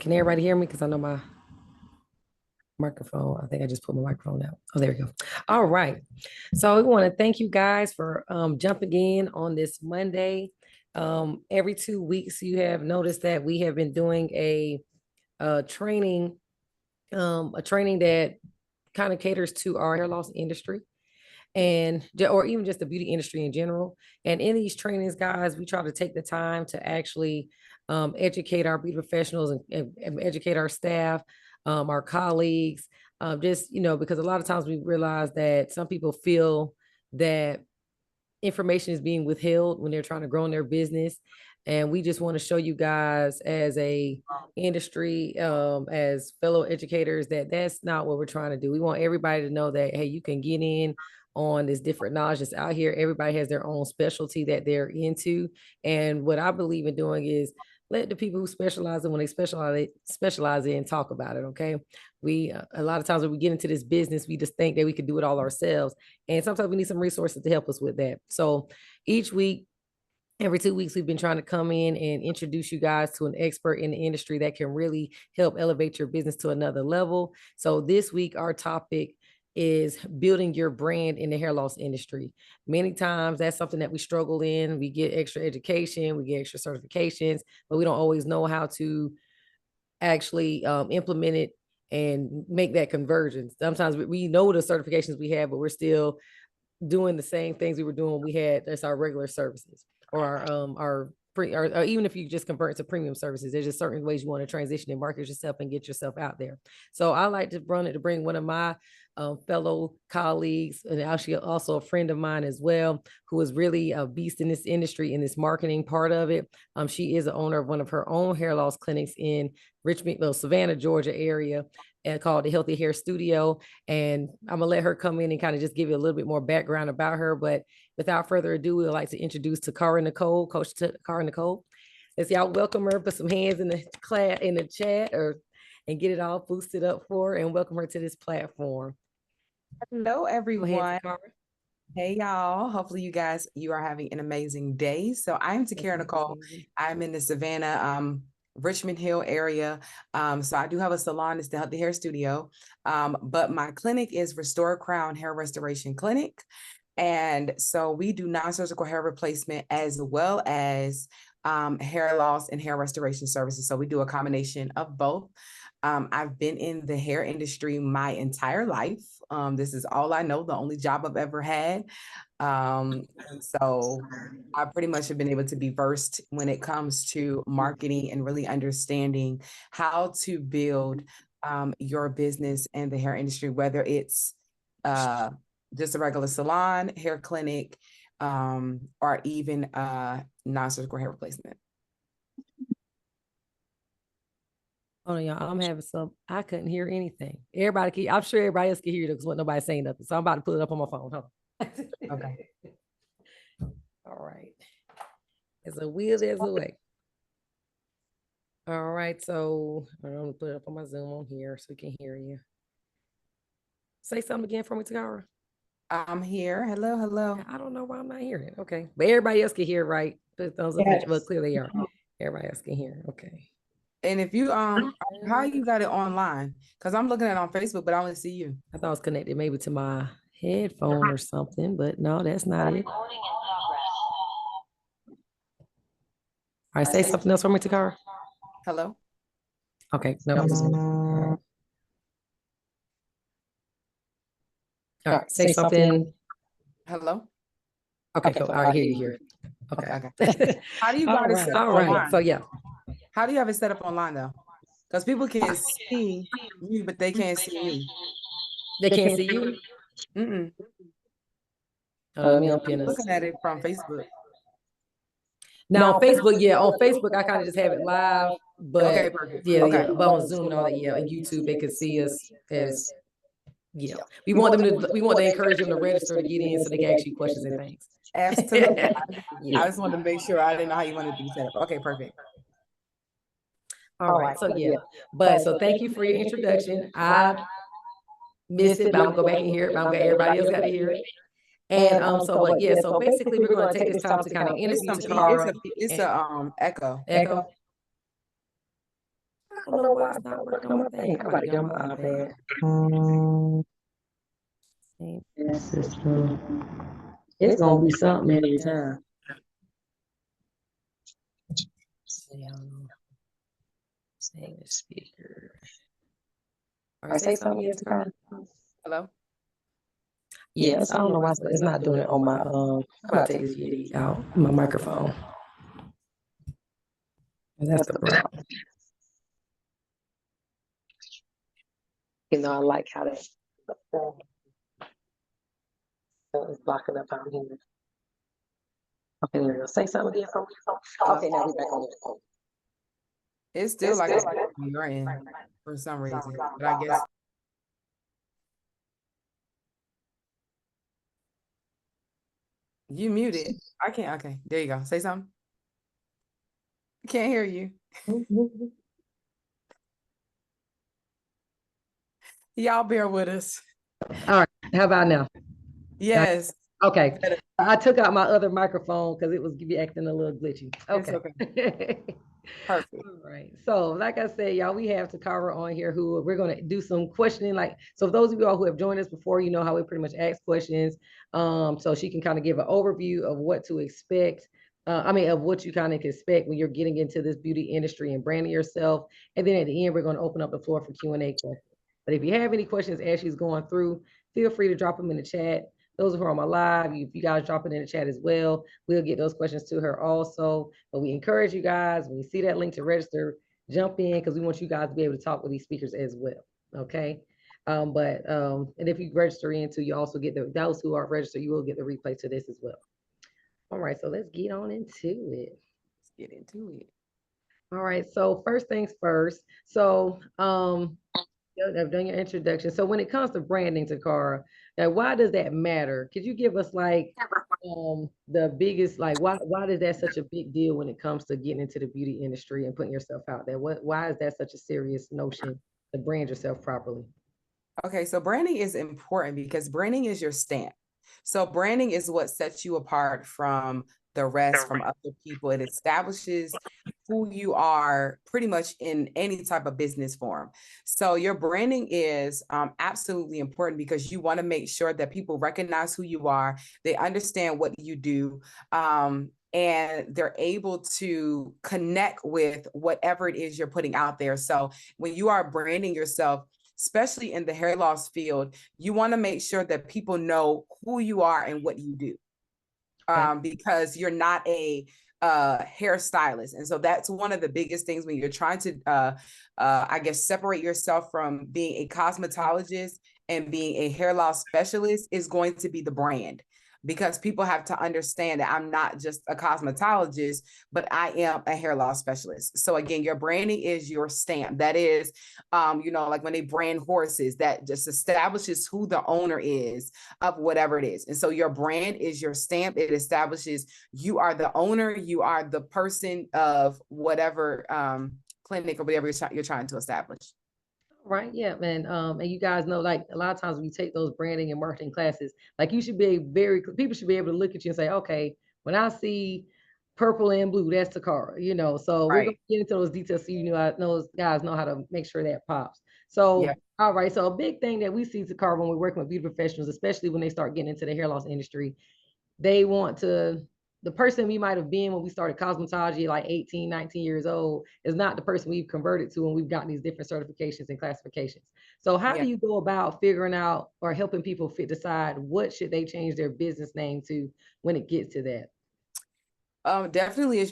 Can everybody hear me? Because I know my microphone, I think I just put my microphone out. Oh, there we go. All right. So we want to thank you guys for jumping in on this Monday. Every 2 weeks, you have noticed that we have been doing a training, a training that kind of caters to our hair loss industry and or even just the beauty industry in general. And in these trainings, guys, we try to take the time to actually educate our beauty professionals and educate our staff, our colleagues, just because a lot of times we realize that some people feel that information is being withheld when they're trying to grow in their business. And we just want to show you guys as a industry, as fellow educators, that that's not what we're trying to do. We want everybody to know that, hey, you can get in on this different knowledge that's out here. Everybody has their own specialty that they're into. And what I believe in doing is let the people who specialize in when they specialize in talk about it. Okay. We a lot of times when we get into this business, we just think that we could do it all ourselves. And sometimes we need some resources to help us with that. So each week, every 2 weeks, we've been trying to come in and introduce you guys to an expert in the industry that can really help elevate your business to another level. So this week, our topic is building your brand in the hair loss industry. Many times that's something that we struggle in. We get extra education, we get extra certifications, but we don't always know how to actually implement it and make that conversion. Sometimes we know the certifications we have, but we're still doing the same things we were doing when we had that's our regular services or or even if you just convert to premium services. There's just certain ways you want to transition and market yourself and get yourself out there. So I like to bring one of my fellow colleagues and actually also a friend of mine as well, who is really a beast in this industry, in this marketing part of it. She is the owner of one of her own hair loss clinics in Richmond, Savannah, Georgia area, called the Healthy Hair Studio. And I'm gonna let her come in and kind of just give you a little bit more background about her. But without further ado, we would like to introduce Takara Nicole, Coach Takara Nicole. Let's y'all welcome her, put some hands in the chat and get it all boosted up for her and welcome her to this platform. Hello, everyone. Hey, y'all. Hopefully you are having an amazing day. So I'm Takara Nicole. I'm in the Savannah, Richmond Hill area. So I do have a salon. It's the Healthy Hair Studio. But my clinic is Restore Crown Hair Restoration Clinic. And so we do non-surgical hair replacement as well as hair loss and hair restoration services. So we do a combination of both. I've been in the hair industry my entire life. This is all I know, the only job I've ever had. So I pretty much have been able to be versed when it comes to marketing and really understanding how to build your business in the hair industry, whether it's just a regular salon, hair clinic, or even non-surgical hair replacement. Oh, y'all, I'm having I couldn't hear anything. I'm sure everybody else can hear it because nobody's saying nothing. So I'm about to put it up on my phone. Okay. All right. As a wheel, there's a way. All right. So I'm going to put it up on my Zoom on here so we can hear you. Say something again for me, Takara. I'm here. Hello, hello. I don't know why I'm not hearing it. Okay. But everybody else can hear, right? Put thumbs up. Yes. Well, clearly they are. Everybody else can hear. Okay. And if you how you got it online? Because I'm looking at it on Facebook, but I only see you. I thought it was connected maybe to my headphone or something, but no, that's not it. All right, say something else for me, Takara. Hello. Okay, no. All right, say something. Hello. Okay, cool. All right, here you hear it. Okay. How do you got it set up online? Right. So yeah. How do you have it set up online though? Because people can see you, but they can't see me. They can't see you? Mm-mm. I'm looking at it from Facebook. Now on Facebook, yeah, on Facebook I kind of just have it live, but okay, perfect. Yeah, but on Zoom and all that, yeah, and YouTube they can see us as We want to encourage them to register to get in so they can ask you questions and things. Absolutely. I just wanted to make sure I didn't know how you wanted to be set up. Okay, perfect. All right. So so thank you for your introduction. I missed it, but I'm gonna go back and hear it. But I'm glad everybody else got to hear it. And so basically we're gonna take this time to kind of interview Takara. It's a echo. Echo. don't know why it's not working on my thing. I'm about to get on my iPad. It's gonna be something every time. See, I don't know. Saying the speaker. All right, say something again, Takara. Hello? Yes, I don't know why it's not doing it on my I'm about to take this video out my microphone. And that's the problem. You know, I like how that is blocking up out here. Okay, there we go. Say something again from okay, now we're back on it. It's still like it's on your end for some reason, but I guess you muted. I can't. Okay, there you go. Say something. I can't hear you. Y'all bear with us. All right, how about now? Yes. Okay. I took out my other microphone because it was acting a little glitchy. Okay. Perfect. All right. So, like I said, y'all, we have Takara on here who we're going to do some questioning. Like, so for those of you all who have joined us before, you know how we pretty much ask questions. So she can kind of give an overview of what to expect. Of what you kind of expect when you're getting into this beauty industry and branding yourself. And then at the end, we're going to open up the floor for Q&A questions. But if you have any questions as she's going through, feel free to drop them in the chat. Those who are on my live, if you guys drop it in the chat as well, we'll get those questions to her also. But we encourage you guys, when you see that link to register, jump in because we want you guys to be able to talk with these speakers as well. Okay. And if you register into, you also get those who aren't registered, you will get the replay to this as well. All right, so let's get on into it. Let's get into it. All right, so first things first. So I've done your introduction. So when it comes to branding, Takara, why does that matter? Could you give us like the biggest, like why is that such a big deal when it comes to getting into the beauty industry and putting yourself out there? Why is that such a serious notion to brand yourself properly? Okay, so branding is important because branding is your stamp. So branding is what sets you apart from the rest, from other people. It establishes who you are pretty much in any type of business form. So your branding is absolutely important because you want to make sure that people recognize who you are, they understand what you do, and they're able to connect with whatever it is you're putting out there. So when you are branding yourself, especially in the hair loss field, you want to make sure that people know who you are and what you do, because you're not a hairstylist. And so that's one of the biggest things when you're trying to, I guess, separate yourself from being a cosmetologist and being a hair loss specialist is going to be the brand. Because people have to understand that I'm not just a cosmetologist, but I am a hair loss specialist. So again, your branding is your stamp. That is, like when they brand horses, that just establishes who the owner is of whatever it is. And so your brand is your stamp. It establishes you are the owner, you are the person of whatever clinic or whatever you're trying to establish. Right. Yeah, man. And you guys know, like a lot of times when you take those branding and marketing classes, like you should be people should be able to look at you and say, okay, when I see purple and blue, that's Takara, So we're gonna get into those details so those guys know how to make sure that pops. So all right. So a big thing that we see, Takara, when we're working with beauty professionals, especially when they start getting into the hair loss industry, they want to the person we might have been when we started cosmetology like 18, 19 years old is not the person we've converted to when we've gotten these different certifications and classifications. So how do you go about figuring out or helping people decide what should they change their business name to when it gets to that? Definitely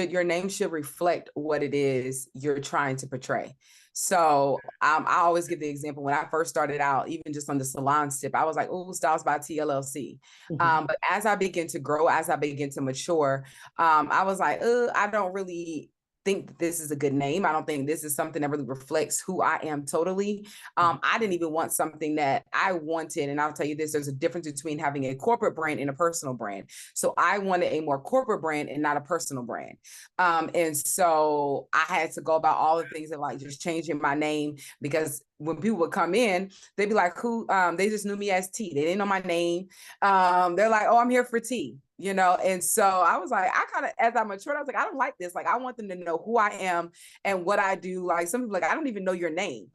your name should reflect what it is you're trying to portray. So I always give the example when I first started out, even just on the salon tip, I was like, oh, Styles by TLLC. But as I begin to grow, as I begin to mature, I was like, I don't really think that this is a good name. I don't think this is something that really reflects who I am totally. I didn't even want something that I wanted. And I'll tell you this, there's a difference between having a corporate brand and a personal brand. So I wanted a more corporate brand and not a personal brand. And so I had to go about all the things of like just changing my name, because when people would come in, they'd be like, who, they just knew me as T. They didn't know my name. They're like, oh, I'm here for T. And so I was like, I kind of, as I matured, I was like, I don't like this. Like, I want them to know who I am and what I do. Like, some people like, I don't even know your name.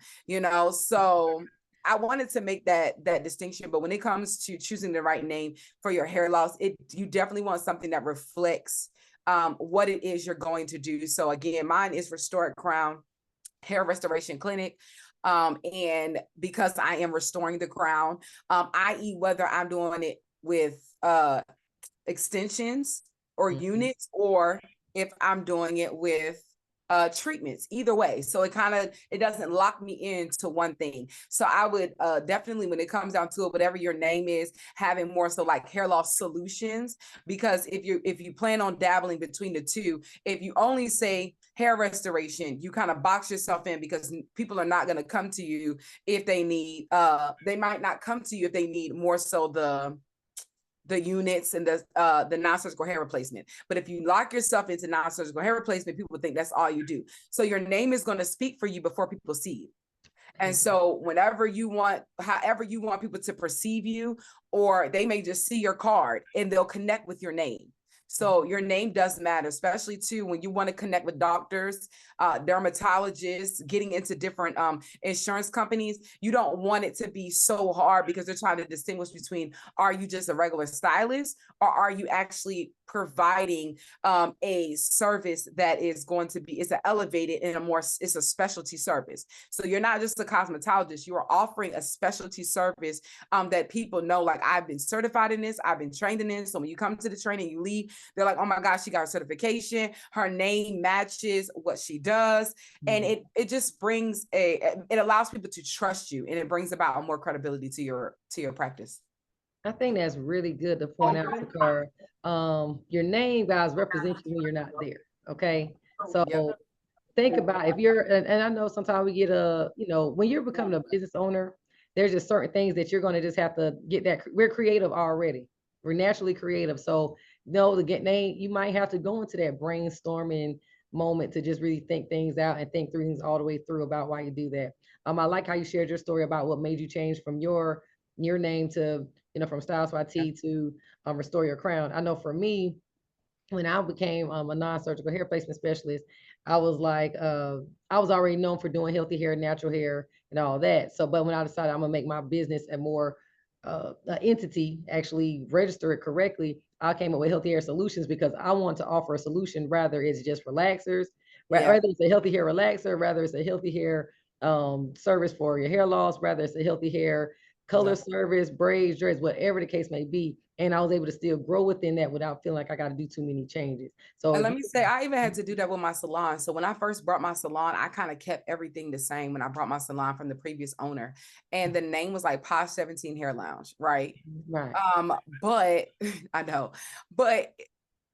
So I wanted to make that distinction. But when it comes to choosing the right name for your hair loss, you definitely want something that reflects what it is you're going to do. So again, mine is Restored Crown Hair Restoration Clinic. And because I am restoring the crown, i.e., whether I'm doing it with extensions or units, or if I'm doing it with treatments, either way. So it doesn't lock me into one thing. So I would definitely, when it comes down to it, whatever your name is, having more so like hair loss solutions, because if you plan on dabbling between the two, if you only say hair restoration, you kind of box yourself in, because people are not going to come to you if they need they might not come to you if they need more so the units and the non-surgical hair replacement. But if you lock yourself into non-surgical hair replacement, people think that's all you do. So your name is going to speak for you before people see you. And so however you want people to perceive you, or they may just see your card and they'll connect with your name. So your name does matter, especially too when you want to connect with doctors, dermatologists, getting into different insurance companies. You don't want it to be so hard, because they're trying to distinguish between, are you just a regular stylist, or are you actually providing a service that is going to be, it's an elevated and it's a specialty service. So you're not just a cosmetologist, you are offering a specialty service that people know, like, I've been certified in this, I've been trained in this. So when you come to the training, you leave, they're like, oh my gosh, she got a certification, her name matches what she does. And it just brings it allows people to trust you, and it brings about more credibility to your practice. I think that's really good to point out, Takara. Your name, guys, represents you when you're not there. Okay. So think about, if you're, and I know sometimes we get when you're becoming a business owner, there's just certain things that you're going to just have to get that. We're creative already. We're naturally creative. So, the get name, you might have to go into that brainstorming moment to just really think things out and think things all the way through about why you do that. I like how you shared your story about what made you change from your name to, from Styles by T to Restore Your Crown. I know for me, when I became a non-surgical hair placement specialist, I was like, I was already known for doing healthy hair, natural hair, and all that. So, but when I decided I'm gonna make my business a more entity, actually register it correctly, I came up with Healthy Hair Solutions, because I want to offer a solution, rather it's just relaxers, rather it's a healthy hair relaxer, rather it's a healthy hair service for your hair loss, rather it's a healthy hair color service, braids, dreads, whatever the case may be. And I was able to still grow within that without feeling like I got to do too many changes. So, and let me say, I even had to do that with my salon. So when I first brought my salon, I kind of kept everything the same when I brought my salon from the previous owner. And the name was like Posh 17 Hair Lounge, right? Right. But I know, but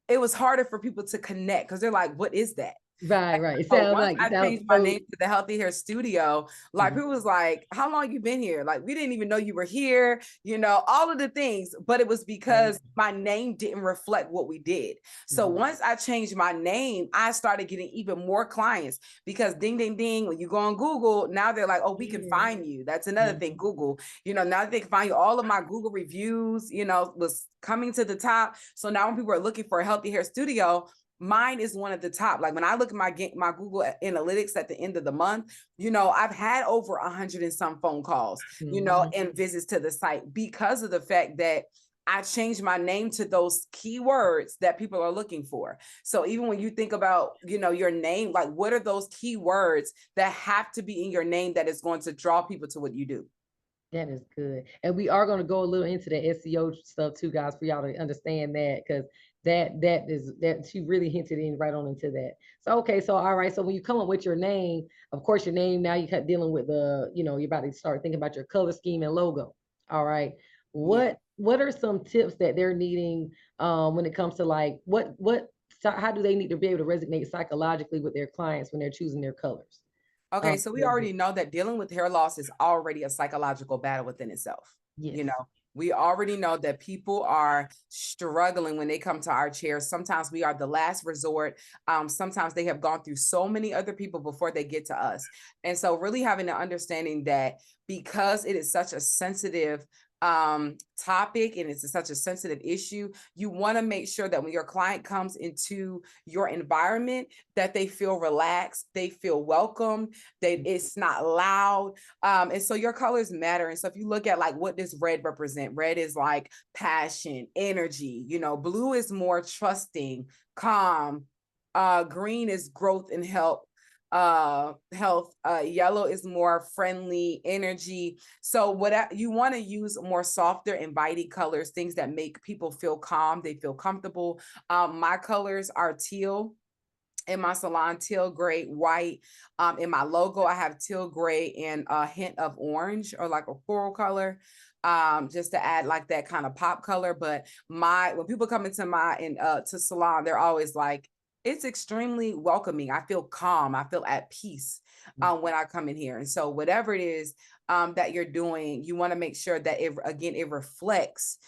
it was harder for people to connect, because they're like, what is that? Right. It So sounds once like I changed my name to the Healthy Hair Studio, like people was like, how long you been here? Like, we didn't even know you were here, all of the things, but it was because my name didn't reflect what we did. So once I changed my name, I started getting even more clients, because ding, ding, ding, when you go on Google, now they're like, oh, we can find you. That's another thing, Google, now they can find you. All of my Google reviews, was coming to the top. So now when people are looking for a Healthy Hair Studio, mine is one of the top. Like when I look at my Google Analytics at the end of the month, I've had over 100 and some phone calls, and visits to the site, because of the fact that I changed my name to those keywords that people are looking for. So even when you think about, your name, like what are those keywords that have to be in your name that is going to draw people to what you do? That is good. And we are going to go a little into the SEO stuff too, guys, for y'all to understand that, because that she really hinted in right on into that. So, okay. So, all right. So when you come up with your name, of course, your name, now you're dealing with you're about to start thinking about your color scheme and logo. All right. What are some tips that they're needing when it comes to like, how do they need to be able to resonate psychologically with their clients when they're choosing their colors? Okay, so we already know that dealing with hair loss is already a psychological battle within itself. Yes. We already know that people are struggling when they come to our chairs. Sometimes we are the last resort. Sometimes they have gone through so many other people before they get to us. And so really having the understanding that, because it is such a sensitive topic and it's such a sensitive issue, you want to make sure that when your client comes into your environment, that they feel relaxed, they feel welcome, that it's not loud. And so your colors matter. And so if you look at like, what does red represent? Red is like passion, energy. Blue is more trusting, calm. Green is growth and health. Yellow is more friendly energy. So what you want to use more softer, inviting colors, things that make people feel calm, they feel comfortable. My colors are teal in my salon, teal, gray, white. In my logo, I have teal, gray, and a hint of orange, or like a coral color, just to add like that kind of pop color. But when people come into to salon, they're always like, it's extremely welcoming. I feel calm. I feel at peace when I come in here. And so whatever it is that you're doing, you want to make sure that it reflects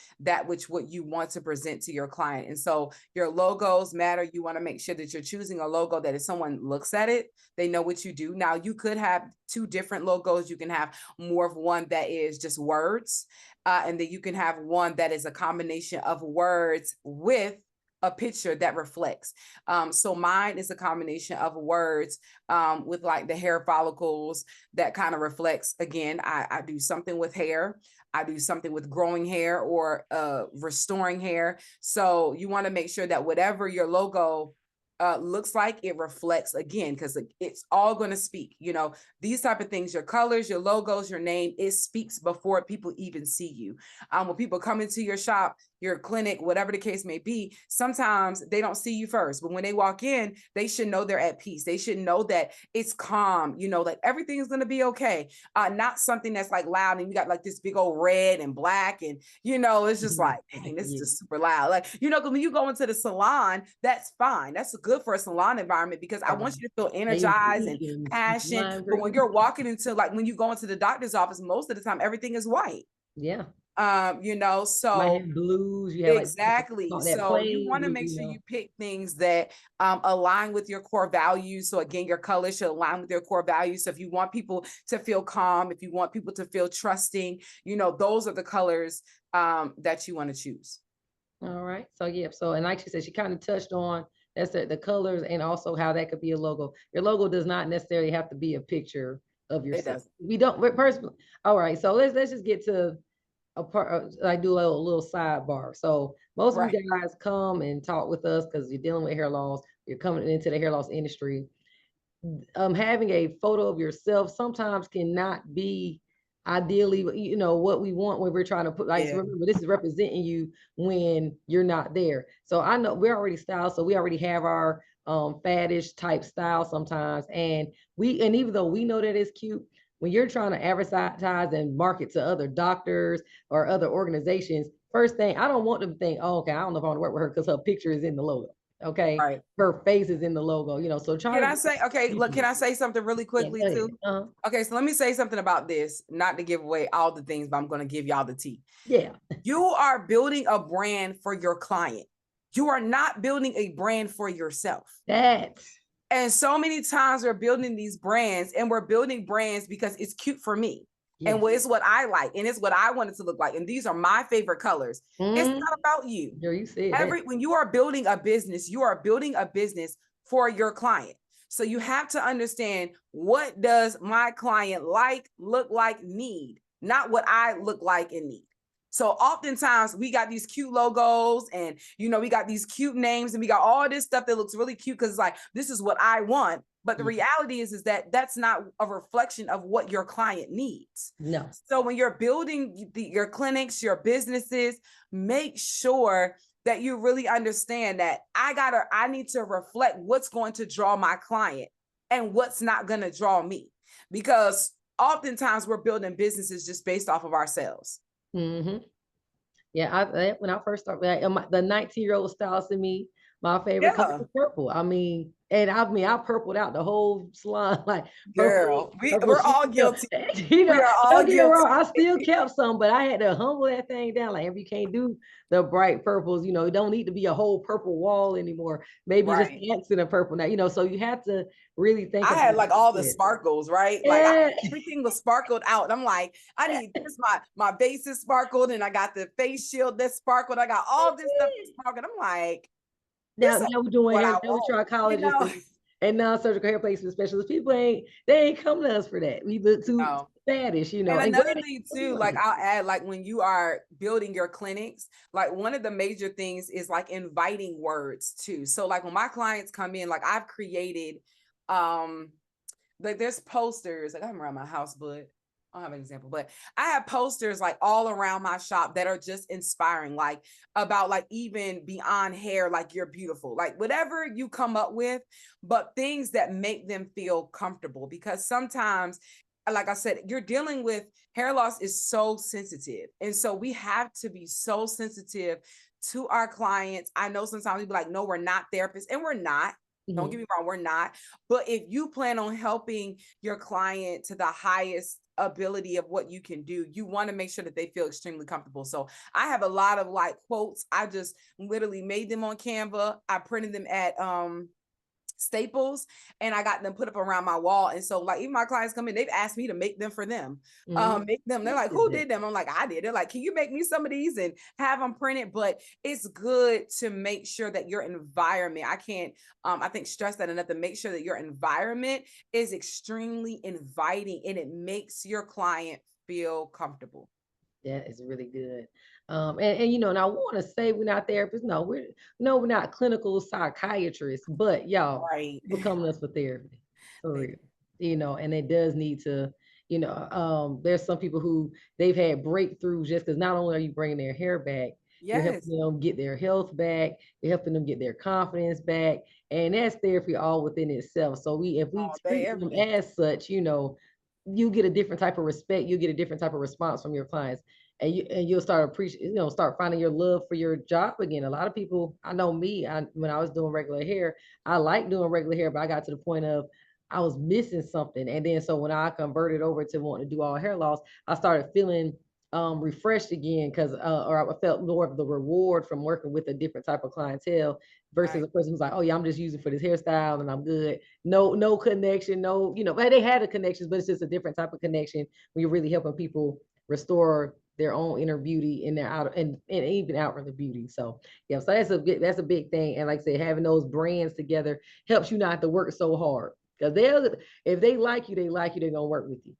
what you want to present to your client. And so your logos matter. You want to make sure that you're choosing a logo that if someone looks at it, they know what you do. Now, you could have two different logos. You can have more of one that is just words, and then you can have one that is a combination of words with a picture that reflects. So mine is a combination of words with like the hair follicles that kind of reflects. Again, I do something with hair. I do something with growing hair or restoring hair. So you want to make sure that whatever your logo looks like, it reflects, again, because it's all going to speak. These type of things, your colors, your logos, your name, it speaks before people even see you. When people come into your shop, your clinic, whatever the case may be, sometimes they don't see you first, but when they walk in, they should know they're at peace. They should know that it's calm, like everything is going to be okay. Not something that's like loud and you got like this big old red and black and it's just like, dang, this is just super loud. Like, because when you go into the salon, that's fine. That's good for a salon environment because I want you to feel energized and passion. But when you're walking into, like, when you go into the doctor's office, most of the time everything is white. Yeah. So blues, you have exactly. So you want to make sure you pick things that align with your core values. So again, your color should align with your core values. So if you want people to feel calm, if you want people to feel trusting, those are the colors that you want to choose. All right. So yeah. So, and like she said, she kind of touched on the colors and also how that could be a logo. Your logo does not necessarily have to be a picture of yourself. We don't personally. All right. So let's just get to a part. I do a little sidebar. So most of you guys come and talk with us because you're dealing with hair loss. You're coming into the hair loss industry. Having a photo of yourself sometimes cannot be ideally, what we want when we're trying to put, like, remember, this is representing you when you're not there. So I know we're already styled, so we already have our faddish type style sometimes. And even though we know that it's cute, when you're trying to advertise and market to other doctors or other organizations, first thing, I don't want them to think, oh, okay, I don't know if I want to work with her because her picture is in the logo. Okay. Right. Her face is in the logo, so try. Can I say, okay, look, can I say something really quickly too? Okay, so let me say something about this, not to give away all the things, but I'm going to give y'all the tea. Yeah. You are building a brand for your client. You are not building a brand for yourself. And so many times we're building these brands, and we're building brands because it's cute for me. Yes. And it's what I like, and it's what I want it to look like. And these are my favorite colors. It's not about you. You see when you are building a business, you are building a business for your client. So you have to understand, what does my client like, look like, need, not what I look like and need. So oftentimes we got these cute logos and, we got these cute names and we got all this stuff that looks really cute because it's like, this is what I want. But the reality is that that's not a reflection of what your client needs. No. So when you're building your clinics, your businesses, make sure that you really understand that I need to reflect what's going to draw my client and what's not going to draw me. Because oftentimes we're building businesses just based off of ourselves. Mm-hmm. Yeah, when I first started, the 19-year-old stylist in me, my favorite color was purple. I mean, And I mean, I purpled out the whole salon, like Girl, purple we're all sheets up. guilty. You We know, are all don't get me wrong, guilty. I still kept some, but I had to humble that thing down. Like, if you can't do the bright purples, you know, it don't need to be a whole purple wall anymore. Maybe just Right. accent of purple now, you know, so you have to really think I about had like all the it. sparkles, right? Like Yeah. everything was sparkled out. I'm like, I need this. My base is sparkled, and I got the face shield that's sparkled. I got all this stuff that's sparkled. I'm like, Now, this ain't now we're doing what hair, I now we're want, you trichologists know? and non-surgical hair placement specialists. People they ain't coming to us for that. We look too No. faddish, you know. And And another granted, thing too, like I'll add, like when you are building your clinics, like one of the major things is like inviting words too. So like when my clients come in, like I've created, like there's posters, like I'm around my house, but I don't have an example, but I have posters like all around my shop that are just inspiring, like about like even beyond hair, like you're beautiful, like whatever you come up with, but things that make them feel comfortable. Because sometimes, like I said, you're dealing with hair loss is so sensitive. And so we have to be so sensitive to our clients. I know sometimes we be like, no, we're not therapists, and we're not. Don't get me wrong, we're not. But if you plan on helping your client to the highest ability of what you can do, you want to make sure that they feel extremely comfortable. So I have a lot of like quotes. I just literally made them on Canva. I printed them at Staples, and I got them put up around my wall. And so like even my clients come in, they've asked me to make them for them. Make them, they're like, who did them? I'm like, I did. They're like, can you make me some of these and have them printed? But it's good to make sure that your environment, I can't I think stress that enough, to make sure that your environment is extremely inviting and it makes your client feel comfortable. that is really good. And you know, and I want to say we're not therapists. No, we're not clinical psychiatrists, but y'all, Right. people coming to us for therapy. For They, real. You know, and it does need to, you know, there's some people who they've had breakthroughs just because not only are you bringing their hair back, you're yes. helping them get their health back, you're helping them get their confidence back. And that's therapy all within itself. So if we Oh, they treat them everything. as such, you know, you get a different type of respect, you get a different type of response from your clients, and you'll start appreciating, you know, start finding your love for your job again. A lot of people, I know me, when I was doing regular hair, I liked doing regular hair, but I got to the point of I was missing something. And then so when I converted over to wanting to do all hair loss, I started feeling refreshed again because or I felt more of the reward from working with a different type of clientele versus Right. a person who's like, oh yeah, I'm just using for this hairstyle and I'm good. No connection, no, you know, but they had a connection, but it's just a different type of connection when you're really helping people restore their own inner beauty and their outer and even outward beauty. So yeah, so that's a big thing. And like I said, having those brands together helps you not to work so hard. Because if they like you, they like you, they're gonna work with you.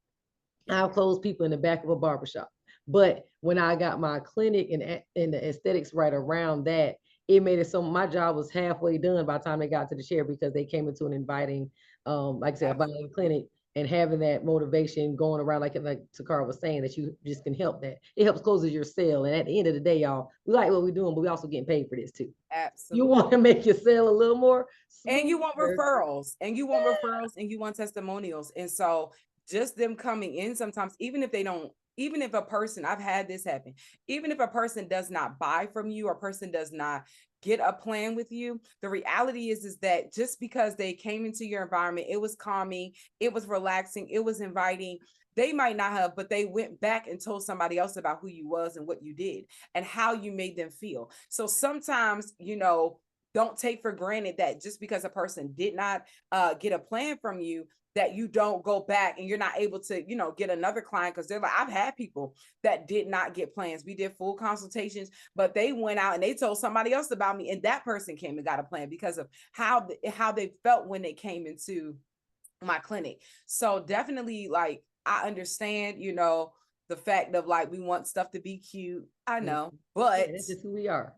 I'll close people in the back of a barbershop. But when I got my clinic and the aesthetics right around that, it made it so my job was halfway done by the time they got to the chair because they came into an inviting, like I said, inviting Absolutely. clinic and having that motivation going around, like Takara was saying, that you just can help that. It helps closes your sale. And at the end of the day, y'all, we like what we're doing, but we also getting paid for this too. You Absolutely. want to make your sale a little more And you want smoother. referrals, and you want referrals, and you want testimonials. And so just them coming in sometimes, even if they don't, even if a person, I've had this happen, even if a person does not buy from you, or a person does not get a plan with you, the reality is that just because they came into your environment, it was calming, it was relaxing, it was inviting, they might not have, but they went back and told somebody else about who you was and what you did and how you made them feel. So sometimes, you know, don't take for granted that just because a person did not get a plan from you, that you don't go back and you're not able to, you know, get another client. Because they're like, I've had people that did not get plans. We did full consultations, but they went out and they told somebody else about me, and that person came and got a plan because of how they felt when they came into my clinic. So definitely, like, I understand, you know, the fact of like we want stuff to be cute. I Yeah, know, but that's just who we are.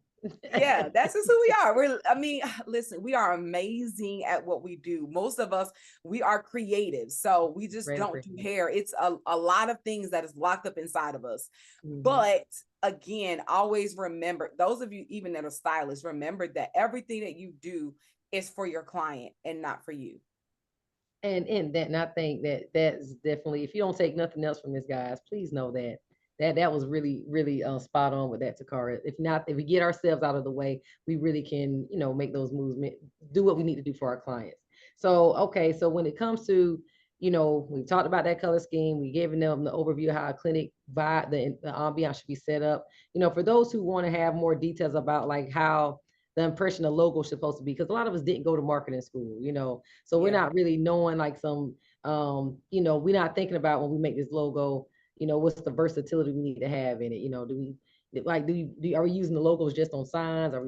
yeah, that's just who we are. I mean, listen, we are amazing at what we do. Most of us, we are creative. So we just don't do hair. It's a lot of things that is locked up inside of us. But again, always remember, those of you even that are stylists, remember that everything that you do is for your client and not for you. And I think that that's definitely, if you don't take nothing else from this, guys, please know that that was really, really spot on with that, Takara. If not, if we get ourselves out of the way, we really can, make those moves, do what we need to do for our clients. So, okay, so when it comes to, we talked about that color scheme, we gave them the overview of how a clinic vibe, the ambiance should be set up. For those who want to have more details about like how the impression the logo is supposed to be, because a lot of us didn't go to marketing school, so we're not really knowing like some, we're not thinking about when we make this logo, what's the versatility we need to have in it? Do we like are we using the logos just on signs? Do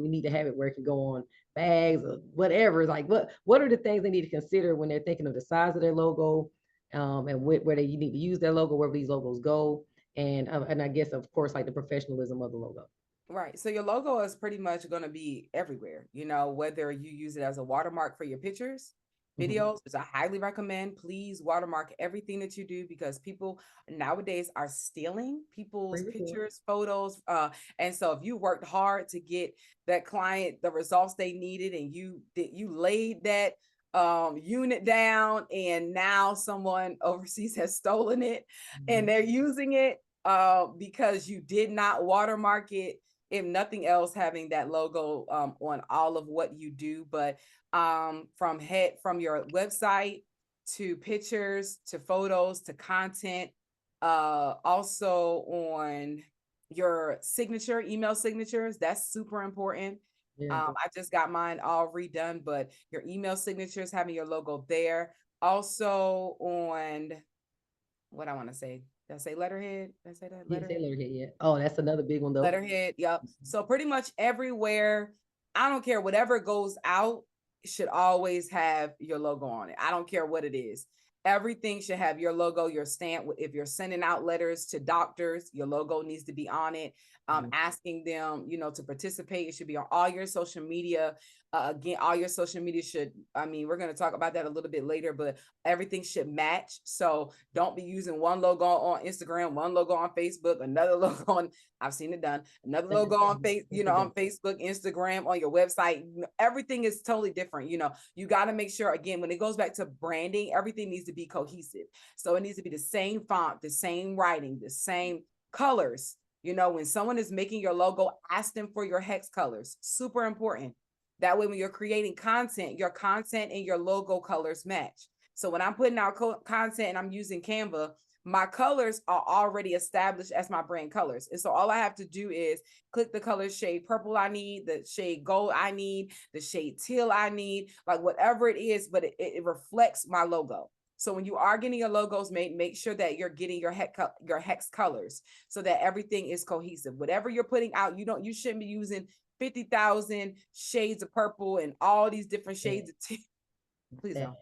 we need to have it where it can go on bags or whatever? Like what are the things they need to consider when they're thinking of the size of their logo, and where they you need to use their logo, wherever these logos go, and I guess of course like the professionalism of the logo. Right. So your logo is pretty much going to be everywhere, whether you use it as a watermark for your pictures, videos, which I highly recommend. Please watermark everything that you do, because people nowadays are stealing people's pictures, photos. And so if you worked hard to get that client the results they needed, and you laid that unit down, and now someone overseas has stolen it and they're using it because you did not watermark it, if nothing else, having that logo on all of what you do. But from your website to pictures to photos to content, also on your signature, email signatures, that's super important. I just got mine all redone, but your email signatures, having your logo there. Also on, what I want to say, did I say letterhead? Did I say that? Letterhead? Yeah. Oh, that's another big one though. Letterhead. Yep. So pretty much everywhere, I don't care, whatever goes out should always have your logo on it. I don't care what it is. Everything should have your logo, your stamp. If you're sending out letters to doctors, your logo needs to be on it. Asking them, to participate. It should be on all your social media. Again, all your social media should, we're going to talk about that a little bit later, but everything should match. So don't be using one logo on Instagram, one logo on Facebook, another logo on, I've seen it done, another logo on on Facebook, Instagram, on your website. Everything is totally different. You got to make sure, again, when it goes back to branding, everything needs to be cohesive. So it needs to be the same font, the same writing, the same colors. When someone is making your logo, ask them for your hex colors. Super important. That way, when you're creating content, your content and your logo colors match. So when I'm putting out content and I'm using Canva, my colors are already established as my brand colors. And so all I have to do is click the color shade purple I need, the shade gold I need, the shade teal I need, like whatever it is, but it reflects my logo. So when you are getting your logos made, make sure that you're getting your hex colors so that everything is cohesive. Whatever you're putting out, you shouldn't be using 50,000 shades of purple and all these different shades of teal. Please don't.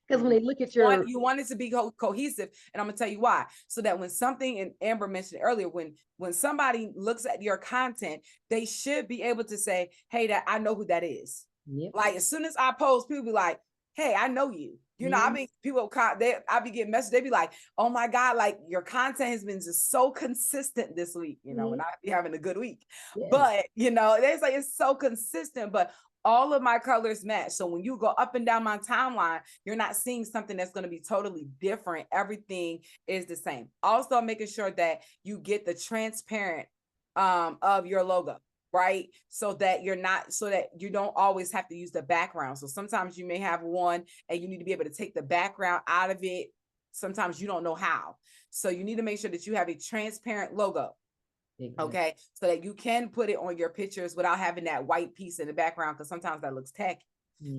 Because when they look at you want it to be cohesive, and I'm gonna tell you why. So that when something, and Amber mentioned earlier, when somebody looks at your content, they should be able to say, "Hey, that I know who that is." Yep. Like as soon as I post, people be like, "Hey, I know you." I mean, people I be getting messages. They be like, "Oh my God, like your content has been just so consistent this week." And I be having a good week, but they say it's so consistent, but all of my colors match. So when you go up and down my timeline, you're not seeing something that's going to be totally different. Everything is the same. Also, making sure that you get the transparent of your logo, right? So that you don't always have to use the background. So sometimes you may have one and you need to be able to take the background out of it. Sometimes you don't know how. So you need to make sure that you have a transparent logo. Exactly. Okay, so that you can put it on your pictures without having that white piece in the background, because sometimes that looks tacky.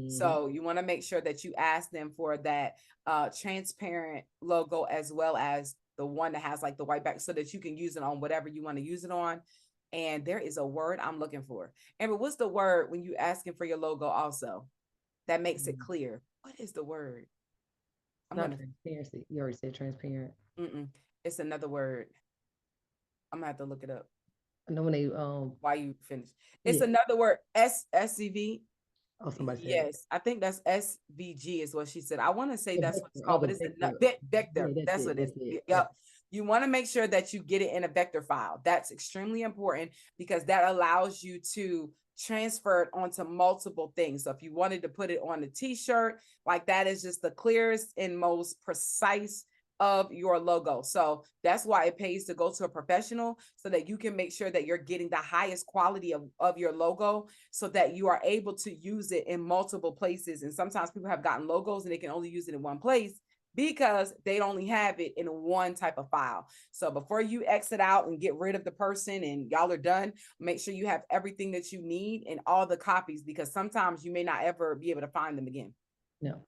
So you want to make sure that you ask them for that transparent logo, as well as the one that has like the white back, so that you can use it on whatever you want to use it on. And there is a word I'm looking for. Amber, what's the word when you asking for your logo also that makes it clear? What is the word? Transparency. You already said transparent. It's another word. I'm gonna have to look it up. I know when they why you finish. It's another word, SCV. Oh, somebody said yes, I think that's SVG is what she said. I want to say that's what it's called, but it's a vector. That's what it is. Yep. You want to make sure that you get it in a vector file. That's extremely important, because that allows you to transfer it onto multiple things. So if you wanted to put it on a t-shirt, like that is just the clearest and most precise of your logo. So that's why it pays to go to a professional, so that you can make sure that you're getting the highest quality of your logo, so that you are able to use it in multiple places. And sometimes people have gotten logos and they can only use it in one place because they only have it in one type of file. So before you exit out and get rid of the person and y'all are done, make sure you have everything that you need and all the copies, because sometimes you may not ever be able to find them again. No.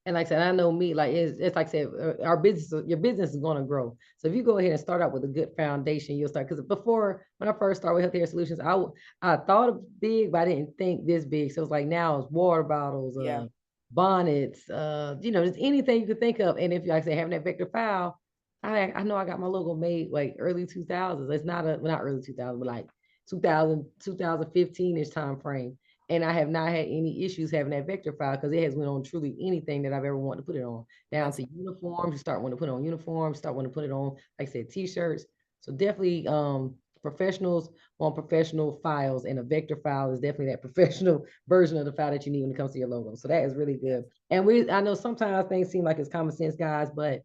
And like I said, I know me, like it's like I said, our business, your business is going to grow. So if you go ahead and start out with a good foundation, you'll start. Because before, when I first started with Healthcare Solutions, I thought of big, but I didn't think this big. So it's like now it's water bottles, Yeah. bonnets, just anything you could think of. And if you like I say having that vector file, I know I got my logo made like early 2000s. It's not early 2000s, but like 2000, 2015-ish time frame. And I have not had any issues having that vector file because it has went on truly anything that I've ever wanted to put it on. Down to uniforms, you start wanting to put it on uniforms, start wanting to put it on, like I said, t-shirts. So definitely professionals want professional files, and a vector file is definitely that professional version of the file that you need when it comes to your logo. So that is really good. And I know sometimes things seem like it's common sense, guys, but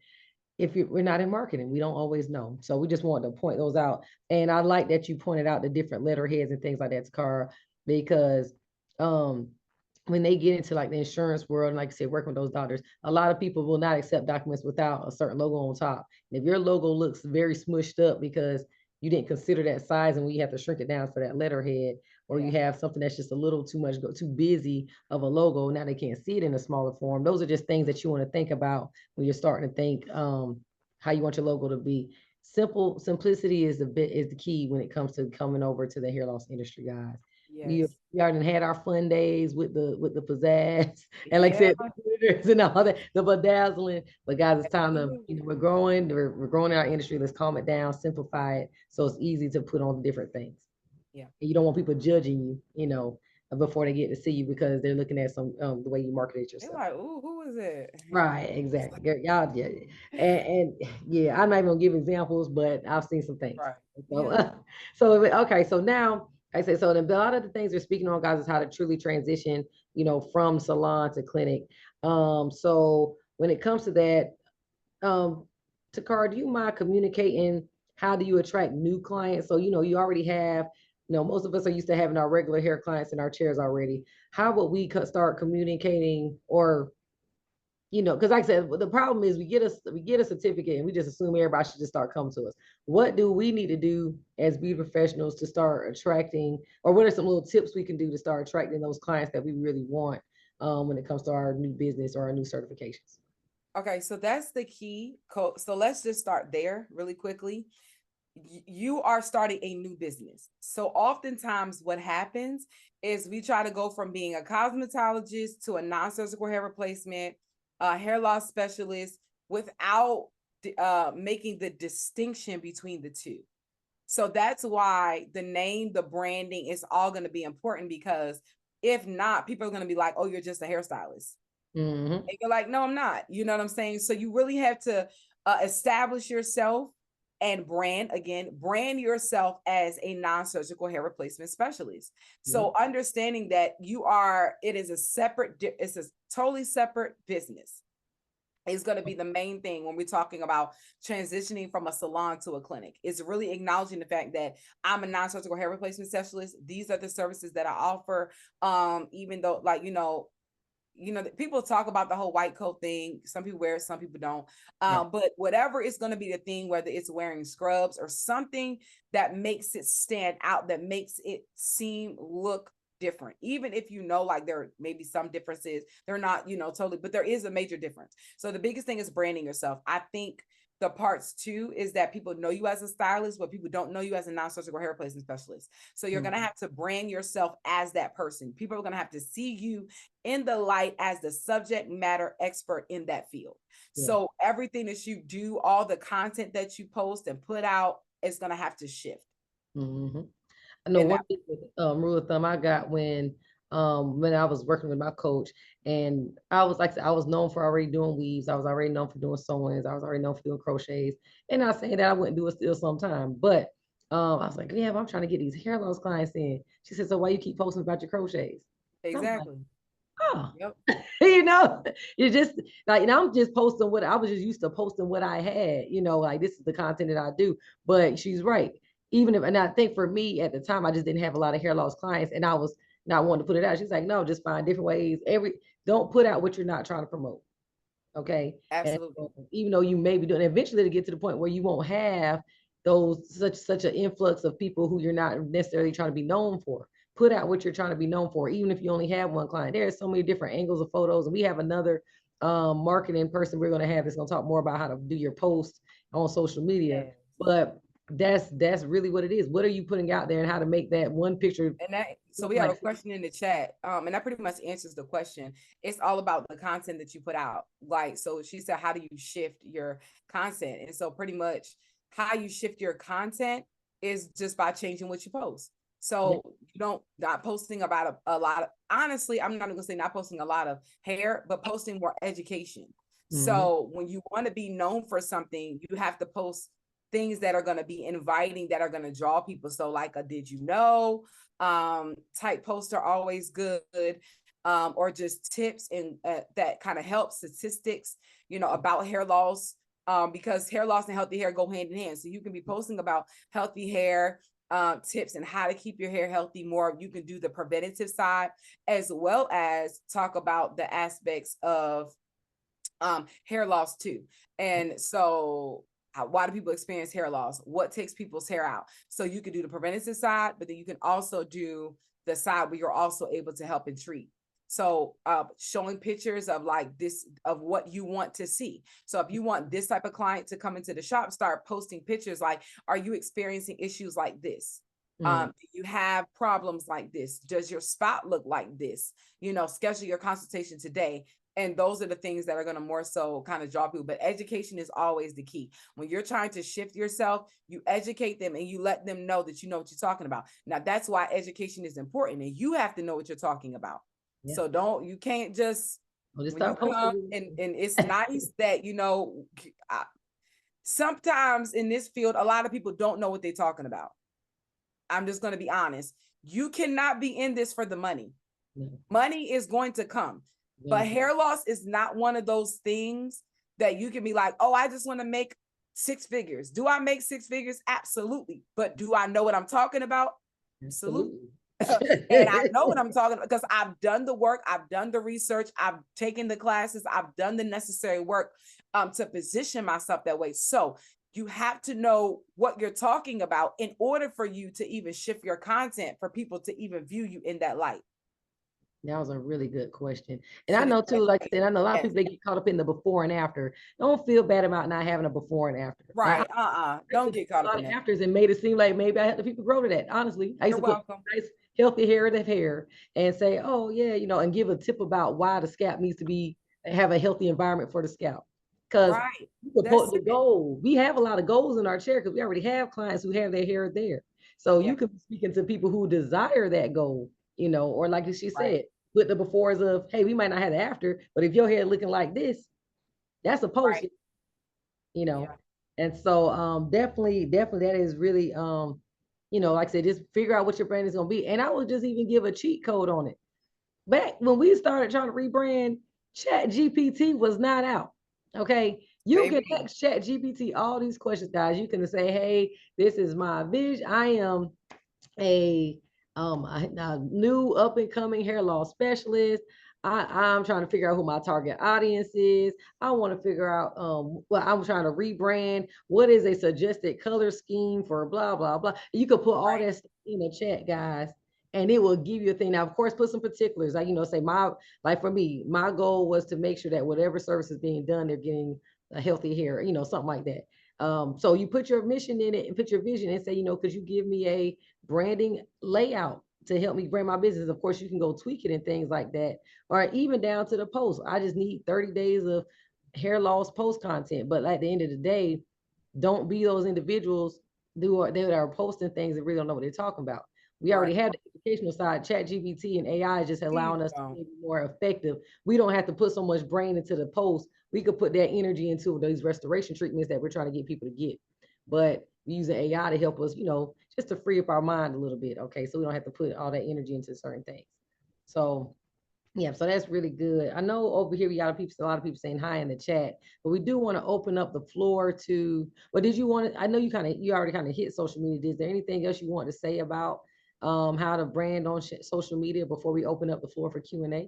if we're not in marketing, we don't always know. So we just wanted to point those out. And I like that you pointed out the different letterheads and things like that, Takara, because when they get into like the insurance world, and like I said, working with those doctors, a lot of people will not accept documents without a certain logo on top. And if your logo looks very smushed up because you didn't consider that size and we have to shrink it down for that letterhead, or you have something that's just a little too much, too busy of a logo, now they can't see it in a smaller form. Those are just things that you want to think about when you're starting to think how you want your logo to be. Simplicity is the key when it comes to coming over to the hair loss industry, guys. Yes. We already had our fun days with the pizzazz and like I said, the glitters and all that, the bedazzling. But guys, it's time to, we're growing in our industry. Let's calm it down, simplify it, so it's easy to put on different things. Yeah. And you don't want people judging you, before they get to see you because they're looking at some the way you marketed yourself. They're like, "Ooh, who is it?" Right, exactly. Y'all, yeah, and yeah, I'm not even gonna give examples, but I've seen some things. Right. So, Yeah. okay, so now I say so. A lot of the things we're speaking on, guys, is how to truly transition, from salon to clinic. So when it comes to that, Takara, do you mind communicating how do you attract new clients? So, you already have, most of us are used to having our regular hair clients in our chairs already. How would we start communicating, or because like I said, the problem is we get a certificate and we just assume everybody should just start coming to us. What do we need to do as beauty professionals to start attracting, or what are some little tips we can do to start attracting those clients that we really want when it comes to our new business or our new certifications? Okay, so that's the key. So let's just start there really quickly. You are starting a new business. So oftentimes what happens is we try to go from being a cosmetologist to a non-surgical hair replacement, a hair loss specialist, without making the distinction between the two. So that's why the name, the branding is all going to be important, because if not, people are going to be like, "Oh, you're just a hairstylist." Mm-hmm. And you're like, "No, I'm not." You know what I'm saying? So you really have to establish yourself and brand yourself as a non-surgical hair replacement specialist. So understanding that it's a totally separate business is going to be the main thing when we're talking about transitioning from a salon to a clinic. It's really acknowledging the fact that I'm a non-surgical hair replacement specialist. These are the services that I offer. Even though, like, people talk about the whole white coat thing. Some people wear it, some people don't. But whatever is going to be the thing, whether it's wearing scrubs or something that makes it stand out, that makes it look different, even if like there may be some differences, they're not totally, but there is a major difference. So the biggest thing is branding yourself. I think the parts too is that people know you as a stylist, but people don't know you as a non-surgical hair replacement specialist. So you're going to have to brand yourself as that person. People are going to have to see you in the light as the subject matter expert in that field. So everything that you do, all the content that you post and put out, is going to have to shift. I know one thing with rule of thumb I got when I was working with my coach, and I was like I was known for already doing weaves. I was already known for doing sewings. I was already known for doing crochets. And not saying that I wouldn't do it still sometime, but I was like, yeah, but I'm trying to get these hair loss clients in. She said, so why you keep posting about your crochets? Exactly. oh, Yep. you know, you just like, and I'm just posting what I was just used to posting what I had, like this is the content that I do. But she's right. Even if, and I think for me at the time, I just didn't have a lot of hair loss clients and I was not wanting to put it out. She's like, no, just find different ways. Don't put out what you're not trying to promote. Okay. And Absolutely. even though you may be doing, eventually to get to the point where you won't have those such an influx of people who you're not necessarily trying to be known for. Put out what you're trying to be known for, even if you only have one client. There's so many different angles of photos, and we have another marketing person we're going to have that's going to talk more about how to do your posts on social media. Yes. But that's really what it is. What are you putting out there, and how to make that one picture? And that, so we have a question in the chat, and that pretty much answers the question. It's all about the content that you put out. Like, so she said, how do you shift your content? And so pretty much how you shift your content is just by changing what you post. So you don't, not posting about a lot of, honestly, I'm not gonna say not posting a lot of hair, but posting more education. So when you want to be known for something, you have to post things that are going to be inviting, that are going to draw people. So like a did you know type posts are always good, or just tips and that kind of help statistics, about hair loss, because hair loss and healthy hair go hand in hand. So you can be posting about healthy hair tips and how to keep your hair healthy more. You can do the preventative side as well as talk about the aspects of hair loss too. And so why do people experience hair loss? What takes people's hair out? So you can do the preventative side, but then you can also do the side where you're also able to help and treat. So showing pictures of like this, of what you want to see. So if you want this type of client to come into the shop, start posting pictures like, are you experiencing issues like this? Do you have problems like this? Does your spot look like this? Schedule your consultation today. And those are the things that are going to more so kind of draw people. But education is always the key. When you're trying to shift yourself, you educate them and you let them know that you know what you're talking about. Now, that's why education is important. And you have to know what you're talking about. Yeah. So you can't just start posting. And it's nice that, sometimes in this field, a lot of people don't know what they're talking about. I'm just going to be honest. You cannot be in this for the money. Money is going to come. But hair loss is not one of those things that you can be like, oh, I just want to make 6 figures. Do I make 6 figures? Absolutely. But do I know what I'm talking about? Absolutely. And I know what I'm talking about because I've done the work. I've done the research. I've taken the classes. I've done the necessary work to position myself that way. So you have to know what you're talking about in order for you to even shift your content for people to even view you in that light. That was a really good question. And I know too, like I said, I know a lot of people, they get caught up in the before and after. Don't feel bad about not having a before and after. Right. Don't get caught up in that. Afters and made it seem like maybe I had the people grow to that. Honestly, I used to put nice, healthy hair and say, oh yeah, and give a tip about why the scalp needs to have a healthy environment for the scalp. Because the goal, we have a lot of goals in our chair because we already have clients who have their hair there. So you could be speaking to people who desire that goal, or like she said, with the befores of, hey, we might not have the after, but if your hair looking like this, that's a post, And so definitely that is really like I said, just figure out what your brand is gonna be. And I will just even give a cheat code on it. Back when we started trying to rebrand, Chat GPT was not out. Okay. You can ask Chat GPT all these questions, guys. You can say, hey, this is my vision. I am a new up and coming hair loss specialist. I'm trying to figure out who my target audience is. I want to figure out I'm trying to rebrand. What is a suggested color scheme for blah blah blah. You could put all that stuff in the chat, guys, and it will give you a thing. Now, of course, put some particulars. Like say for me, my goal was to make sure that whatever service is being done, they're getting a healthy hair, something like that. So you put your mission in it and put your vision and say, could you give me a branding layout to help me brand my business? Of course, you can go tweak it and things like that, or even down to the post. I just need 30 days of hair loss post content. But at the end of the day, don't be those individuals who are posting things that really don't know what they're talking about. We already have the educational side. Chat GPT and AI is just allowing us to be more effective. We don't have to put so much brain into the post. We could put that energy into those restoration treatments that we're trying to get people to get. But using AI to help us, just to free up our mind a little bit. Okay. So we don't have to put all that energy into certain things. So Yeah, so that's really good. I know over here we got a lot of people saying hi in the chat, but we do want to open up the floor to. But did you want to? I know you already kind of hit social media. Is there anything else you want to say about how to brand on social media before we open up the floor for Q&A?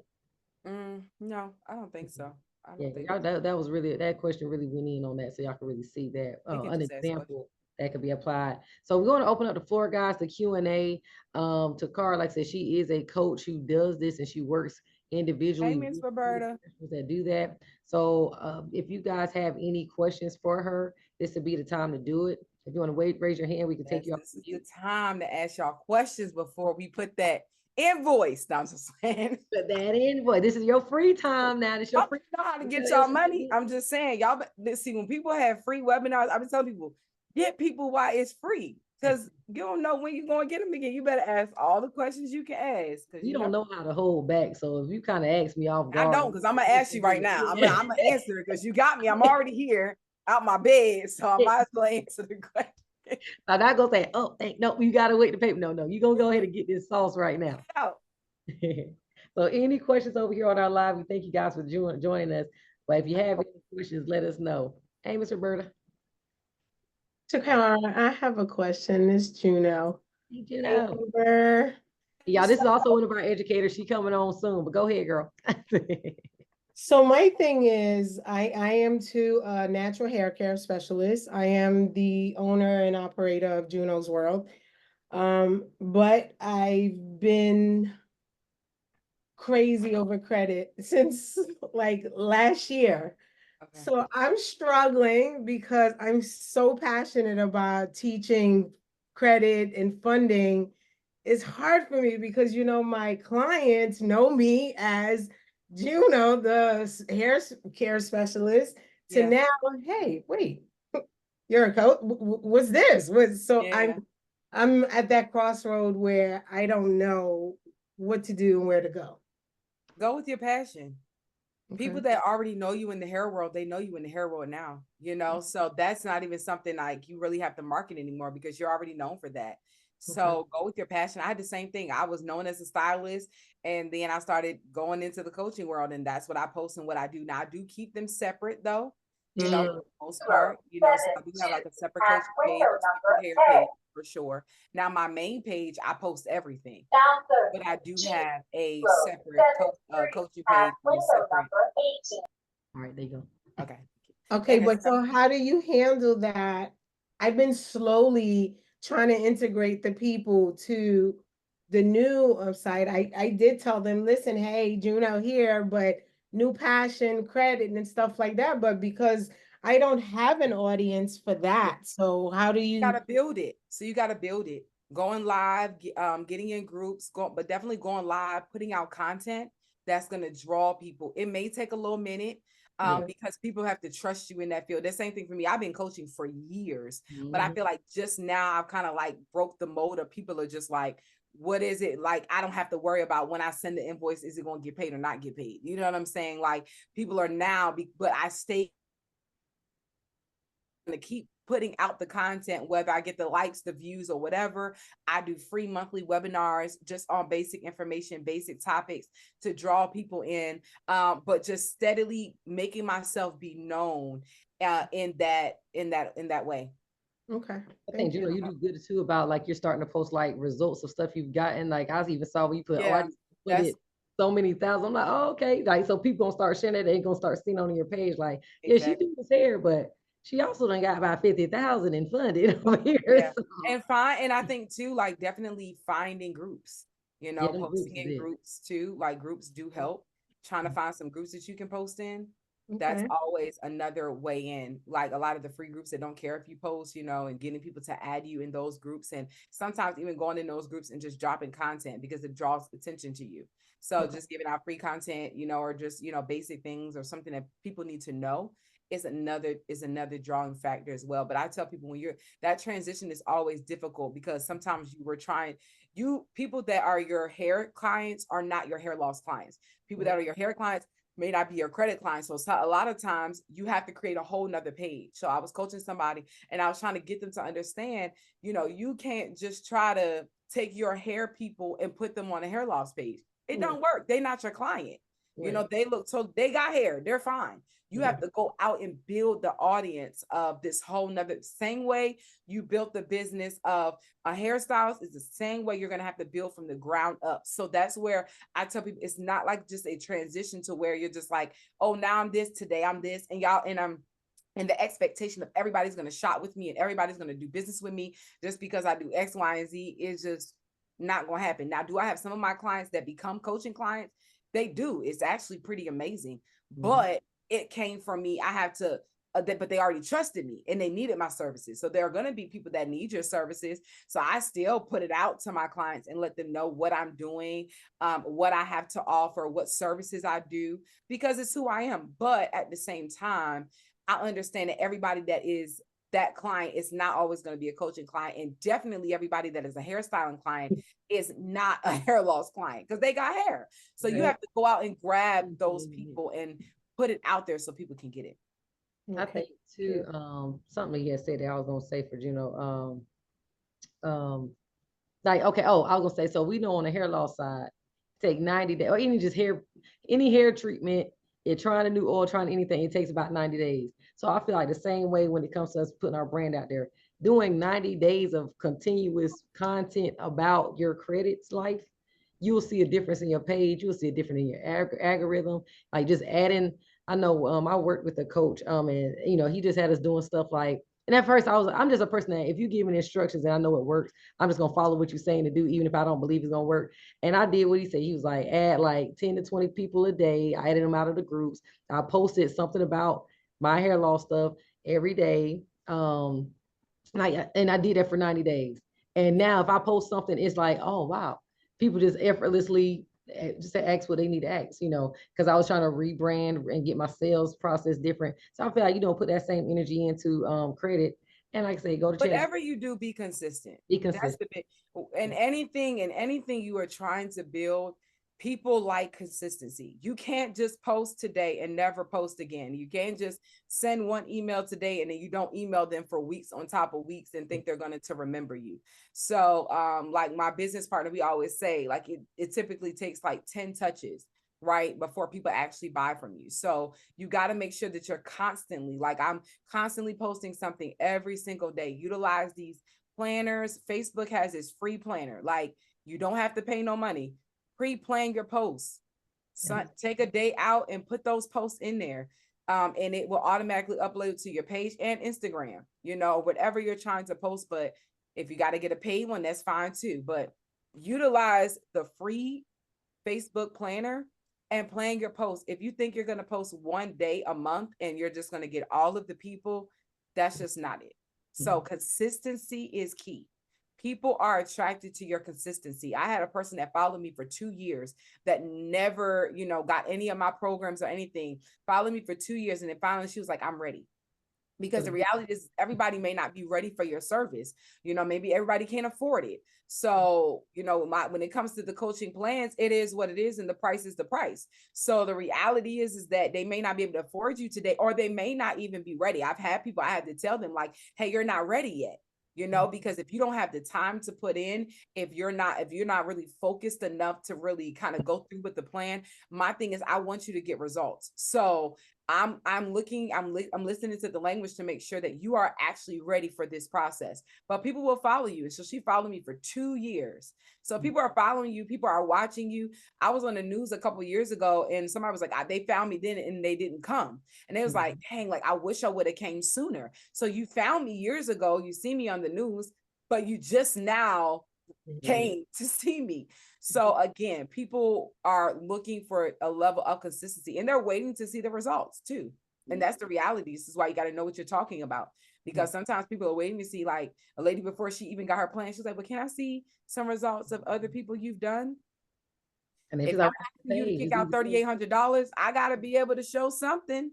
No, I don't think so. I Yeah, don't think that was really that question really went in on that, so y'all can really see that we can an just ask questions. example that could be applied. So we're going to open up the floor, guys, to Q&A. Takara, like I said, she is a coach who does this, and she works individually Hey, with Miss Roberta. professionals that do that. So if you guys have any questions for her, this would be the time to do it. If you want to wait, raise your hand. We can take Yes, you off this is the mute. time to ask y'all questions before we put that invoice. No, I'm just saying. Put that in, boy. This is your free time now. This your I free. know how to You get tell your y'all students. money. I'm just saying, y'all. Let's see, when people have free webinars, I've been telling people, get people why it's free, because you don't know when you're going to get them again. You better ask all the questions you can ask, because You don't know how to hold back. So if you kind of ask me off I guard, don't, because I'm gonna ask you right now. I'm gonna answer because you got me. I'm already here out my bed, so I might as well answer the question. I'm not gonna say, oh, no, you gotta wait the paper. No, you gonna go ahead and get this sauce right now. So any questions over here on our live? We thank you guys for joining us. But if you have any questions, let us know. Hey, Miss Roberta. Takara, I have a question. It's Juno. Hey, Juno. Amber. Y'all, this is also one of our educators. She coming on soon, but go ahead, girl. So my thing is, I am too a natural hair care specialist. I am the owner and operator of Juno's World. But I've been crazy over credit since like last year. Okay. So I'm struggling because I'm so passionate about teaching credit and funding. It's hard for me because my clients know me as Juno, the hair care specialist, to Yeah. now, hey, wait, you're a coach. What's this? So Yeah. I'm at that crossroad where I don't know what to do and where to go. Go with your passion. Okay. People that already know you in the hair world, they know you in the hair world now, so that's not even something like you really have to market anymore because you're already known for that. So go with your passion. I had the same thing. I was known as a stylist, and then I started going into the coaching world, and that's what I post and what I do now. I do keep them separate though, for the most part, so I do have like a separate coaching page, a separate hair page for sure. Now my main page, I post everything, but I do have a separate coaching page and a separate. All right, there you go. Okay. Okay, but so how do you handle that? I've been slowly trying to integrate the people to the new site. I did tell them, listen, hey, Juno here, but new passion, credit, and stuff like that. But because I don't have an audience for that, so how do You you? gotta build it. So you gotta build it. Going live, getting in groups, but definitely going live, putting out content that's gonna draw people. It may take a little minute, because people have to trust you in that field. The same thing for me. I've been coaching for years, but I feel like just now I've kind of like broke the mold of people are just like, what is it like? I don't have to worry about when I send the invoice, is it going to get paid or not get paid? You know what I'm saying? Like people are now, but I stay to keep putting out the content, whether I get the likes, the views, or whatever. I do free monthly webinars just on basic information, basic topics to draw people in, but just steadily making myself be known in that way. Okay. I think you do good too about like you're starting to post like results of stuff you've gotten. Like I even saw when you put, I just put it so many thousand. I'm like, oh, okay. Like so people gonna start sharing it, they ain't gonna start seeing on your page, like, yeah, she do this hair, but she also done got about 50,000 in funded over here. Yeah. So. And I think too, like definitely finding groups, posting in groups too. Like groups do help. Trying to find some groups that you can post in. That's always another way in. Like a lot of the free groups that don't care if you post, and getting people to add you in those groups, and sometimes even going in those groups and just dropping content because it draws attention to you. So just giving out free content, or just, basic things or something that people need to know is another drawing factor as well. But I tell people that transition is always difficult because sometimes people that are your hair clients are not your hair loss clients. People that are your hair clients may not be your credit client. So a lot of times you have to create a whole nother page. So I was coaching somebody and I was trying to get them to understand, you can't just try to take your hair people and put them on a hair loss page. It don't work. They're not your client. You know, they got hair, they're fine. You have to go out and build the audience of this whole nother, same way you built the business of a hairstylist is the same way you're going to have to build from the ground up. So that's where I tell people, it's not like just a transition to where you're just like, oh, now I'm this, today I'm this, and the expectation of everybody's going to shop with me and everybody's going to do business with me just because I do X, Y, and Z is just not going to happen. Now, do I have some of my clients that become coaching clients? They do. It's actually pretty amazing, but it came from me. I have to, but they already trusted me and they needed my services. So there are going to be people that need your services. So I still put it out to my clients and let them know what I'm doing, what I have to offer, what services I do, because it's who I am. But at the same time, I understand that everybody that client is not always going to be a coaching client. And definitely everybody that is a hairstyling client is not a hair loss client because they got hair. So you have to go out and grab those people and put it out there so people can get it. I think too, something you had said that I was gonna say for Juno, like, okay, I was gonna say, so we know on the hair loss side, take 90 days, or any hair treatment, you're trying a new oil, trying anything, it takes about 90 days. So I feel like the same way when it comes to us putting our brand out there, doing 90 days of continuous content about your credits life, you will see a difference in your page. You'll see a difference in your algorithm. Like just adding, I know I worked with a coach, and he just had us doing stuff like, and at first I'm just a person that if you give me instructions and I know it works, I'm just gonna follow what you're saying to do, even if I don't believe it's gonna work. And I did what he said. He was like, add like 10 to 20 people a day. I added them out of the groups. I posted something about my hair loss stuff every day. And I did that for 90 days. And now if I post something, it's like, oh wow, people just effortlessly just ask what they need to ask, because I was trying to rebrand and get my sales process different. So I feel like, put that same energy into credit. And like I say, go to whatever you do, be consistent. Be consistent. That's the big, and anything you are trying to build, people like consistency. You can't just post today and never post again. You can't just send one email today and then you don't email them for weeks on top of weeks and think they're going to remember you. So like my business partner, we always say like it typically takes like 10 touches, right, before people actually buy from you. So you got to make sure that you're constantly, like I'm constantly posting something every single day. Utilize these planners. Facebook has this free planner. Like you don't have to pay no money. Pre-plan your posts. So take a day out and put those posts in there. And it will automatically upload to your page and Instagram, whatever you're trying to post. But if you got to get a paid one, that's fine too. But utilize the free Facebook planner and plan your posts. If you think you're going to post one day a month and you're just going to get all of the people, that's just not it. So consistency is key. People are attracted to your consistency. I had a person that followed me for 2 years that never, got any of my programs or anything, followed me for 2 years. And then finally she was like, I'm ready. Because the reality is everybody may not be ready for your service. Maybe everybody can't afford it. So, when it comes to the coaching plans, it is what it is. And the price is the price. So the reality is that they may not be able to afford you today, or they may not even be ready. I've had people, I had to tell them like, hey, you're not ready yet. Because if you don't have the time to put in, if you're not really focused enough to really kind of go through with the plan, my thing is I want you to get results. So I'm listening to the language to make sure that you are actually ready for this process. But people will follow you. So she followed me for 2 years. So people are following you. People are watching you. I was on the news a couple of years ago and somebody was like, they found me then and they didn't come. And it was like, dang, like, I wish I would have came sooner. So you found me years ago. You see me on the news, but you just now came to see me. So again, people are looking for a level of consistency and they're waiting to see the results too. And that's the reality. This is why you got to know what you're talking about, because sometimes people are waiting to see, like a lady before she even got her plan, she's like, well, can I see some results of other people you've done? And if I'm asking you to kick out $3,800, I got to be able to show something.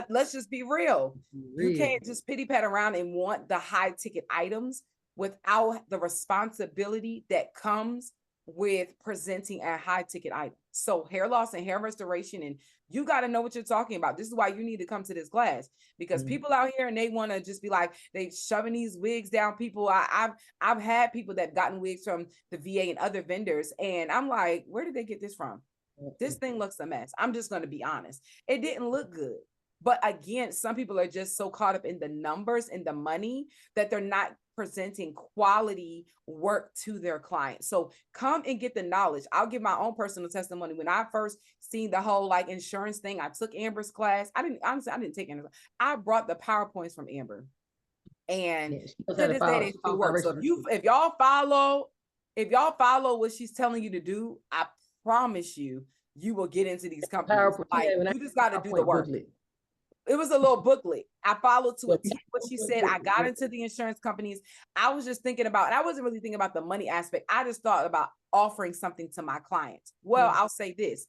Let's just be real. You can't just pity pat around and want the high ticket items without the responsibility that comes with presenting a high ticket item. So hair loss and hair restoration, and you got to know what you're talking about. This is why you need to come to this class, because people out here and they want to just be like, they shoving these wigs down people. I've had people that gotten wigs from the VA and other vendors, and I'm like, where did they get this from? This thing looks a mess. I'm just going to be honest. It didn't look good. But again, some people are just so caught up in the numbers and the money that they're not presenting quality work to their clients. So come and get the knowledge. I'll give my own personal testimony. When I first seen the whole like insurance thing, I took Amber's class. I didn't take Amber's. I brought the PowerPoints from Amber. And to this day, they still work. So if y'all follow what she's telling you to do, I promise you, you will get into these companies. Like, you just got to do the work. It was a little booklet. I followed to a T what she said. I got into the insurance companies. I was just thinking about, and I wasn't really thinking about the money aspect. I just thought about offering something to my clients. Well, I'll say this.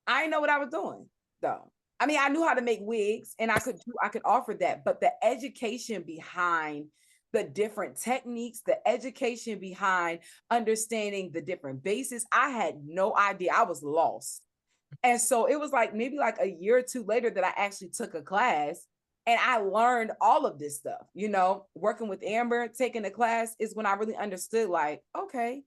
I didn't know what I was doing, though. I mean, I knew how to make wigs and I could offer that, but the education behind the different techniques, the education behind understanding the different bases, I had no idea. I was lost. And so it was like maybe like a year or two later that I actually took a class and I learned all of this stuff, you know, working with Amber, taking the class is when I really understood, like, okay,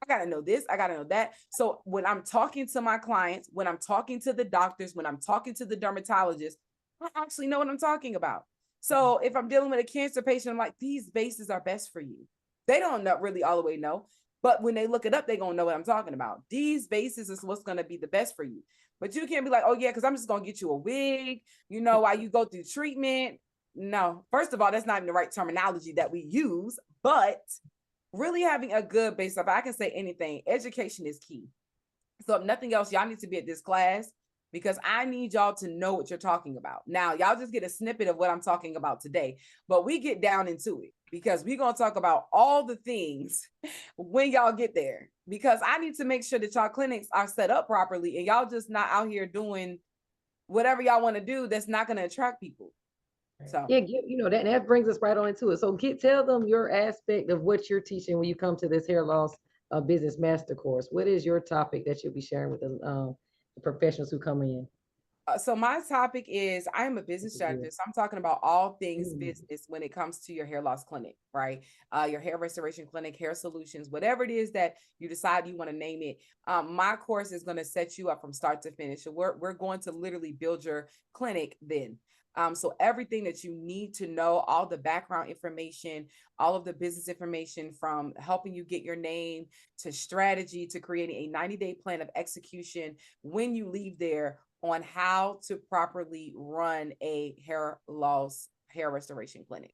I got to know this, I got to know that. So when I'm talking to my clients, when I'm talking to the doctors, when I'm talking to the dermatologists, I actually know what I'm talking about. So if I'm dealing with a cancer patient, I'm like, these bases are best for you. They don't really all the way know. But when they look it up, they're going to know what I'm talking about. These bases is what's going to be the best for you. But you can't be like, oh, yeah, because I'm just going to get you a wig, you know, while you go through treatment. No, first of all, that's not even the right terminology that we use. But really having a good base of, I can say anything, education is key. So if nothing else, y'all need to be at this class because I need y'all to know what you're talking about. Now, y'all just get a snippet of what I'm talking about today, but we get down into it because we're going to talk about all the things when y'all get there, because I need to make sure that y'all clinics are set up properly and y'all just not out here doing whatever y'all want to do that's not going to attract people. So yeah, you know, that brings us right on into it. So tell them your aspect of what you're teaching when you come to this hair loss business master course. What is your topic that you'll be sharing with the professionals who come in? So my topic is, I am a business strategist. I'm talking about all things business when it comes to your hair loss clinic, right? Your hair restoration clinic, hair solutions, whatever it is that you decide you want to name it. My course is going to set you up from start to finish. So we're going to literally build your clinic then. So everything that you need to know, all the background information, all of the business information, from helping you get your name to strategy to creating a 90-day plan of execution when you leave there, on how to properly run a hair restoration clinic.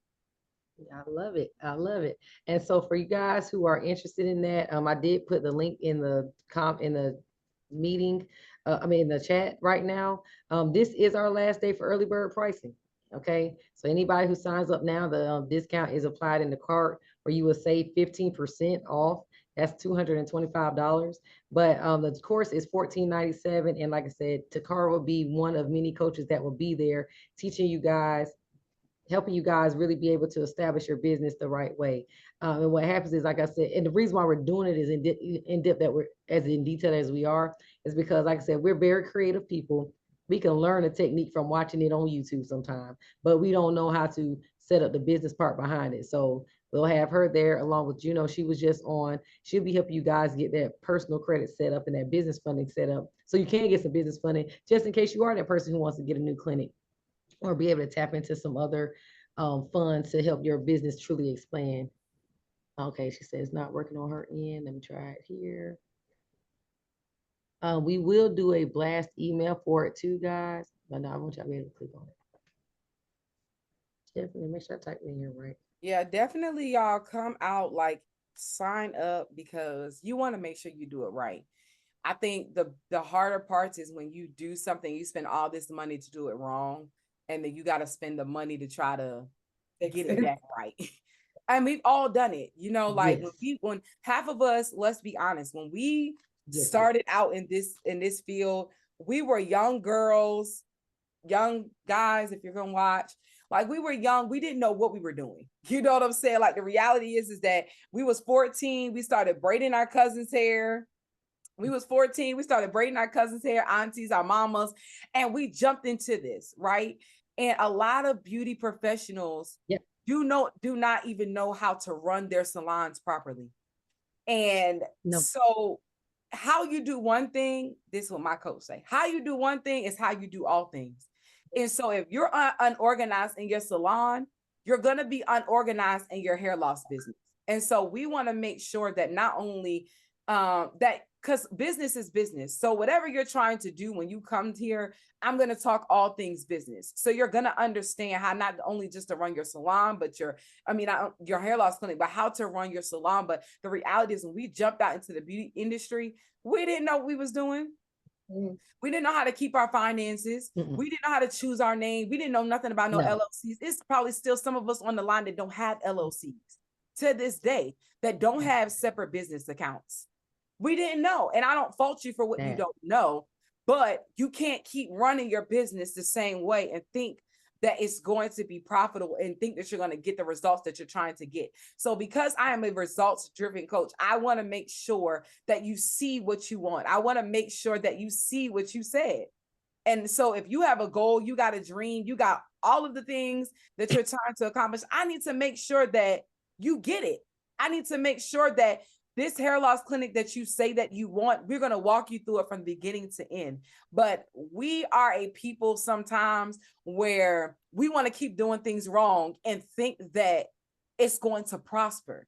I love it. I love it. And so for you guys who are interested in that, I did put the link in the meeting, in the chat right now. This is our last day for early bird pricing. Okay. So anybody who signs up now, the discount is applied in the cart where you will save 15% off. That's $225. But the course is $14.97. And like I said, Takara will be one of many coaches that will be there teaching you guys, helping you guys really be able to establish your business the right way. And what happens is, like I said, and the reason why we're doing it is in depth, that we're as in detail as we are, is because, like I said, we're very creative people. We can learn a technique from watching it on YouTube sometime, but we don't know how to set up the business part behind it. So we'll have her there along with Juno. She was just on. She'll be helping you guys get that personal credit set up and that business funding set up, so you can get some business funding just in case you are that person who wants to get a new clinic or be able to tap into some other funds to help your business truly expand. Okay, she says not working on her end. Let me try it here. We will do a blast email for it too, guys. But no, I want y'all to be able to click on it. Definitely make sure I type it in here right. Yeah, definitely y'all come out, like sign up, because you want to make sure you do it right. I think the harder parts is when you do something, you spend all this money to do it wrong, and then you got to spend the money to try to get it back right. And we've all done it, you know, like when half of us, let's be honest, when we started out in this field, we were young girls, young guys, if you're gonna watch, like we were young, we didn't know what we were doing. You know what I'm saying? Like the reality is that we was 14, we started braiding our cousins' hair. We was 14. We started braiding our cousins' hair, aunties, our mamas, and we jumped into this, right? And a lot of beauty professionals do not even know how to run their salons properly. And so how you do one thing, this is what my coach say, how you do one thing is how you do all things. And so if you're unorganized in your salon, you're going to be unorganized in your hair loss business. And so we want to make sure that not only that, because business is business. So whatever you're trying to do when you come here, I'm going to talk all things business. So you're going to understand how not only just to run your salon, but your hair loss clinic, but how to run your salon. But the reality is when we jumped out into the beauty industry, we didn't know what we was doing. We didn't know how to keep our finances. We didn't know how to choose our name. We didn't know nothing about no LLCs. It's probably still some of us on the line that don't have LLCs to this day, that don't have separate business accounts. We didn't know. And I don't fault you for what you don't know, but you can't keep running your business the same way and think that it's going to be profitable and think that you're going to get the results that you're trying to get. So because I am a results-driven coach, I want to make sure that you see what you want. I want to make sure that you see what you said. And so if you have a goal, you got a dream, you got all of the things that you're trying to accomplish, I need to make sure that you get it. I need to make sure that this hair loss clinic that you say that you want, we're going to walk you through it from beginning to end. But we are a people sometimes where we want to keep doing things wrong and think that it's going to prosper.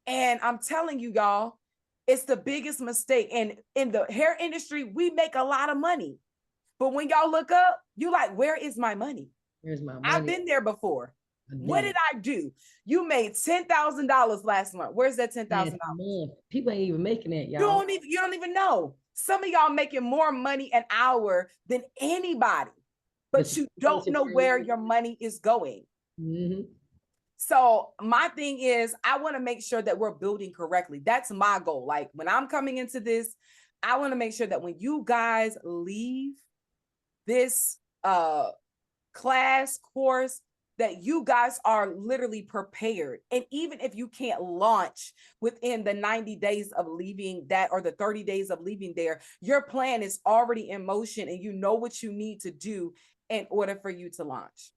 And I'm telling you, y'all, it's the biggest mistake. And in the hair industry, we make a lot of money. But when y'all look up, you like, where is my money? Where's my money? I've been there before. What did I do? You made $10,000 last month. Where's that $10,000? People ain't even making that, y'all. You don't even know. Some of y'all making more money an hour than anybody, but you don't know where your money is going. So my thing is, I want to make sure that we're building correctly. That's my goal. Like when I'm coming into this, I want to make sure that when you guys leave this class course, that you guys are literally prepared. And even if you can't launch within the 90 days of leaving that, or the 30 days of leaving there, your plan is already in motion and you know what you need to do in order for you to launch.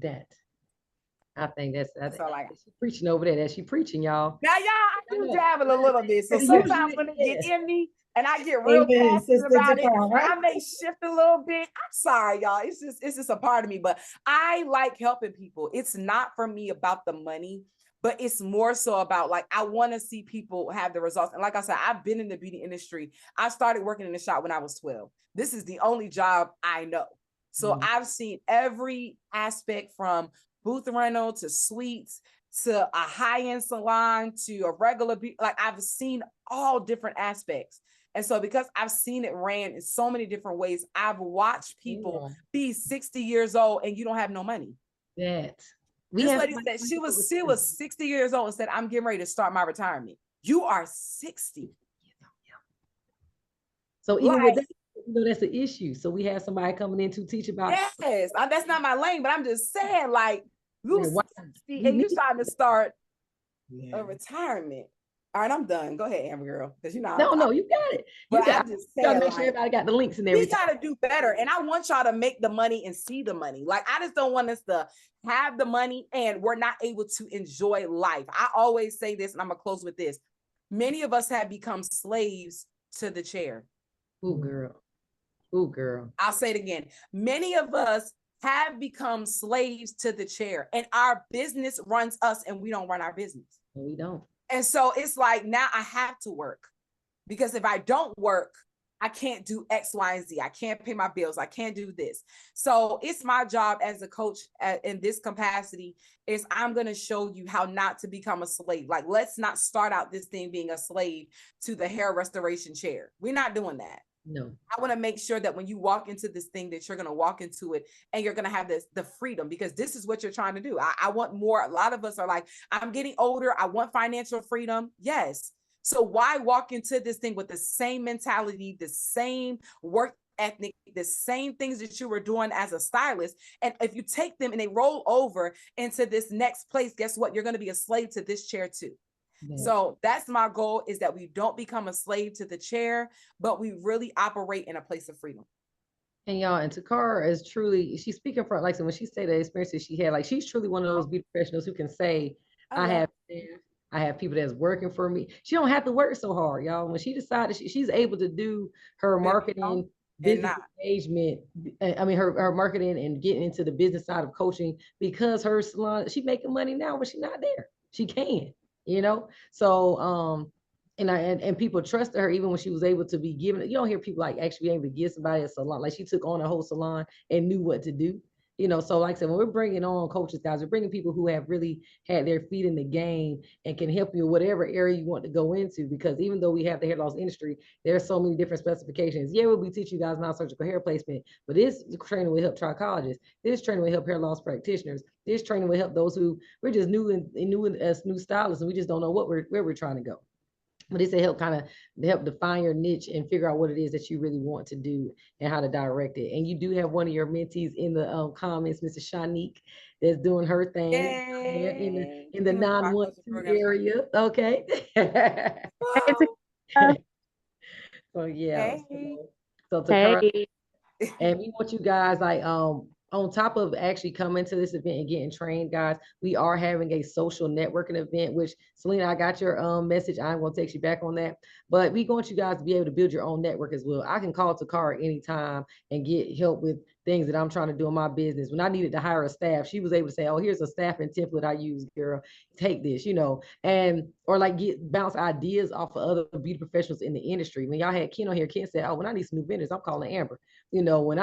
I think that's all I got. She's preaching over there. She preaching, y'all. Now, y'all, I do dabble a little bit. So sometimes when it get in me, and I get real passionate about it, I may shift a little bit. I'm sorry, y'all. It's just a part of me, but I like helping people. It's not for me about the money, but it's more so about like, I want to see people have the results. And like I said, I've been in the beauty industry. I started working in the shop when I was 12. This is the only job I know. So I've seen every aspect from booth rental to suites to a high-end salon to a regular, like I've seen all different aspects. And so because I've seen it ran in so many different ways, I've watched people be 60 years old and you don't have no money. This lady said she was 60 years old and said, I'm getting ready to start my retirement. You are 60. So even with that, that's the issue. So we have somebody coming in to teach about. Yes, that's not my lane, but I'm just saying, like, you 60 and you trying to start a retirement. All right, I'm done. Go ahead, Amber Girl, because you know. No, you got it. But I'm just saying, make sure everybody got the links and everything. We got to do better, and I want y'all to make the money and see the money. Like, I just don't want us to have the money and we're not able to enjoy life. I always say this, and I'm gonna close with this. Many of us have become slaves to the chair. Ooh, girl. Ooh, girl. I'll say it again. Many of us have become slaves to the chair, and our business runs us, and we don't run our business. No, we don't. And so it's like, now I have to work, because if I don't work, I can't do X, Y, and Z. I can't pay my bills. I can't do this. So it's my job as a coach in this capacity is I'm going to show you how not to become a slave. Like, let's not start out this thing being a slave to the hair restoration chair. We're not doing that. No. I want to make sure that when you walk into this thing, that you're going to walk into it and you're going to have the freedom, because this is what you're trying to do. I want more. A lot of us are like, I'm getting older. I want financial freedom. Yes. So why walk into this thing with the same mentality, the same work ethic, the same things that you were doing as a stylist? And if you take them and they roll over into this next place, guess what? You're going to be a slave to this chair too. So that's my goal, is that we don't become a slave to the chair, but we really operate in a place of freedom. And y'all, and Takara is truly, she's speaking from, like, so when she say the experiences she had, like, she's truly one of those beauty professionals who can say, I have staff, I have people that's working for me. She don't have to work so hard, y'all. When she decided she's able to do her marketing, business engagement, I mean, her marketing and getting into the business side of coaching, because her salon, she's making money now, but she's not there. She can, you know? So, and people trusted her even when she was able to be given. You don't hear people like actually able to give somebody a salon. Like, she took on a whole salon and knew what to do. You know, so like I said, when we're bringing on coaches, guys, we're bringing people who have really had their feet in the game and can help you in whatever area you want to go into. Because even though we have the hair loss industry, there are so many different specifications. Yeah, we'll be teaching you guys non-surgical hair placement, but this training will help trichologists. This training will help hair loss practitioners. This training will help those who we're just new as new stylists, and we just don't know where we're trying to go. But it's a help help define your niche and figure out what it is that you really want to do and how to direct it. And you do have one of your mentees in the comments, Mrs. Shanique, that's doing her thing in the 912 area. Okay. So yeah. So Takara, and we want you guys, like, on top of actually coming to this event and getting trained, guys, we are having a social networking event, which, Selena, I got your message. I'm going to text you back on that. But we want you guys to be able to build your own network as well. I can call Takara anytime and get help with things that I'm trying to do in my business. When I needed to hire a staff, she was able to say, oh, here's a staffing template I use, girl. Take this, you know, or like bounce ideas off of other beauty professionals in the industry. When y'all had Ken on here, Ken said, oh, when I need some new vendors, I'm calling Amber. You know, when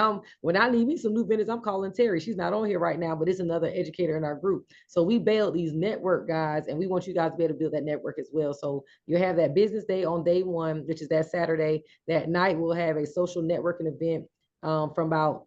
I need me some new vendors, I'm calling Terry. She's not on here right now, but it's another educator in our group. So we build these network guys, and we want you guys to be able to build that network as well. So you have that business day on day one, which is that Saturday. That night we'll have a social networking event from about,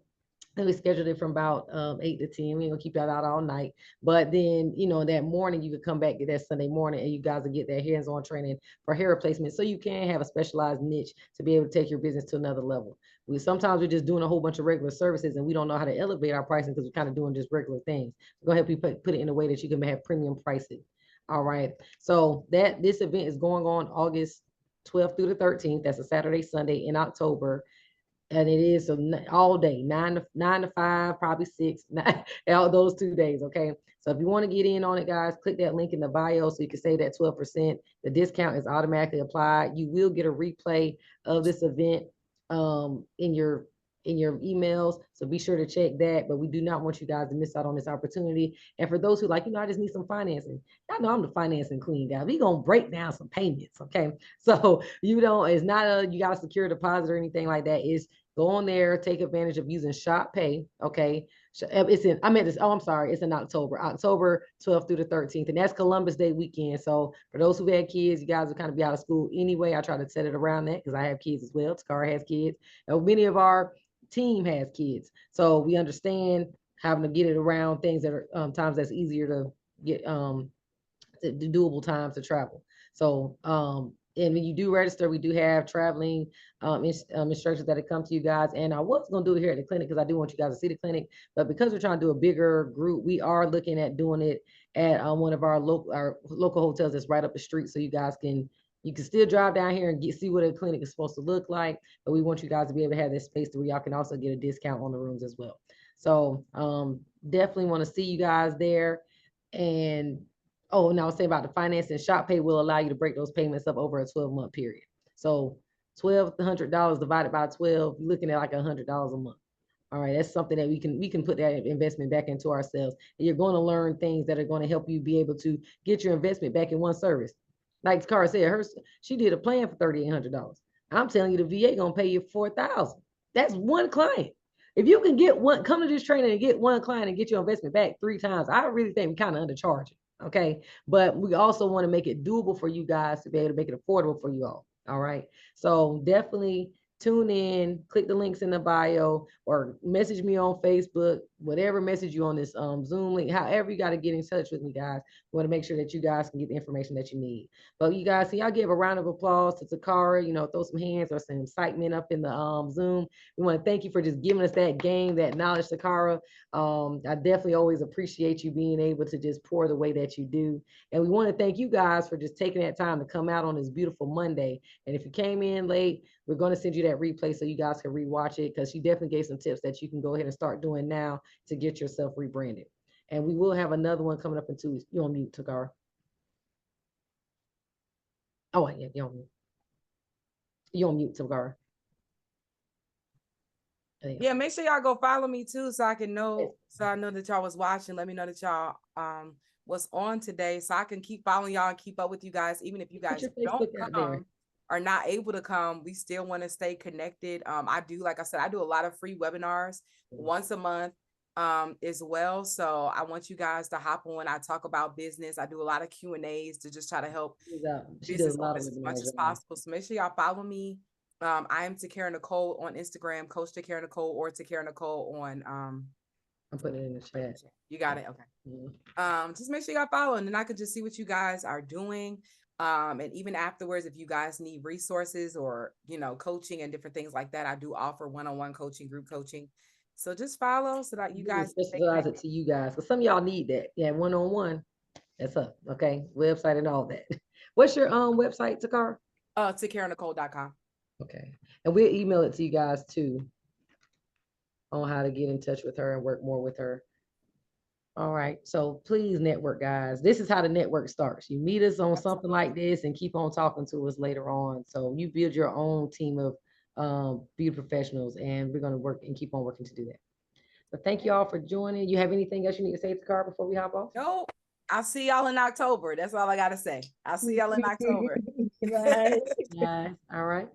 and we scheduled it from about 8 to 10. We're gonna keep that out all night. But then, you know, that morning you could come back that Sunday morning and you guys will get that hands-on training for hair replacement. So you can have a specialized niche to be able to take your business to another level. Sometimes we're just doing a whole bunch of regular services and we don't know how to elevate our pricing because we're kind of doing just regular things. We're gonna help you put it in a way that you can have premium pricing. All right. So this event is going on August 12th through the 13th. That's a Saturday, Sunday in October. And it is all day, 9 to 5, probably 6, all those 2 days. Okay. So if you want to get in on it, guys, click that link in the bio so you can save that 12%. The discount is automatically applied. You will get a replay of this event in your emails. So be sure to check that. But we do not want you guys to miss out on this opportunity. And for those who like, I just need some financing. I know I'm the financing queen, guys. We gonna break down some payments, okay? So it's not you got a secure deposit or anything like that. It's go on there, take advantage of using Shop Pay, okay? It's in October 12th through the 13th, and that's Columbus Day weekend. So for those who had kids, you guys will kind of be out of school anyway. I try to set it around that because I have kids as well. Takara has kids. And many of our team has kids, so we understand having to get it around things that are times that's easier to get the doable times to travel. So and when you do register, we do have traveling instructors that come to you guys. And I was going to do it here at the clinic because I do want you guys to see the clinic. But because we're trying to do a bigger group, we are looking at doing it at one of our local hotels that's right up the street. So you guys can still drive down here and see what a clinic is supposed to look like. But we want you guys to be able to have this space where y'all can also get a discount on the rooms as well. So definitely want to see you guys there. And oh, and I was saying about the financing, Shop Pay will allow you to break those payments up over a 12-month period. So $1,200 divided by 12, you're looking at like $100 a month. All right, that's something that we can put that investment back into ourselves. And you're going to learn things that are going to help you be able to get your investment back in one service. Like Cara said, she did a plan for $3,800. I'm telling you, the VA gonna pay you $4,000. That's one client. If you can come to this training and get one client and get your investment back 3 times, I really think we kind of undercharge it. Okay. But we also want to make it doable for you guys to be able to make it affordable for you all. All right. So definitely tune in, click the links in the bio, or message me on Facebook, whatever message you on this Zoom link, however you got to get in touch with me, guys. We want to make sure that you guys can get the information that you need. But you guys, so y'all give a round of applause to Takara, throw some hands or some excitement up in the Zoom. We want to thank you for just giving us that game, that knowledge, Takara. I definitely always appreciate you being able to just pour the way that you do. And we want to thank you guys for just taking that time to come out on this beautiful Monday. And if you came in late, we're going to send you that replay so you guys can rewatch it, because she definitely gave some tips that you can go ahead and start doing now to get yourself rebranded. And we will have another one coming up in 2 weeks. You on mute, Takara? Oh, yeah, you're on mute. You're on mute, Takara. Yeah, make sure y'all go follow me too, so I can know, so I know that y'all was watching. Let me know that y'all was on today, so I can keep following y'all and keep up with you guys. Even if you guys don't come or not able to come, we still want to stay connected. I do, like I said, I do a lot of free webinars once a month as well. So I want you guys to hop on. I talk about business. I do a lot of Q&As to just try to help business owners as much as possible. So make sure y'all follow me. I am Takara Nicole on Instagram, Coach Takara Nicole, or Takara Nicole on I'm putting it in the chat. You got it. Okay. Just make sure y'all follow, and then I could just see what you guys are doing. And even afterwards, if you guys need resources or coaching and different things like that, I do offer one-on-one coaching, group coaching. So just follow so that you guys specialize it to you guys, because some of y'all need that. Yeah, one-on-one. That's up. Okay, website and all that. What's your website, Takara? TakaraNicole.com. Okay, and we'll email it to you guys too on how to get in touch with her and work more with her. All right, so please network, guys. This is how the network starts. You meet us on something like this and keep on talking to us later on. So you build your own team of beauty professionals, and we're going to work and keep on working to do that. But thank you all for joining. You have anything else you need to say to Takara before we hop off? No, I'll see y'all in October. That's all I got to say. I'll see y'all in October. Bye. All right.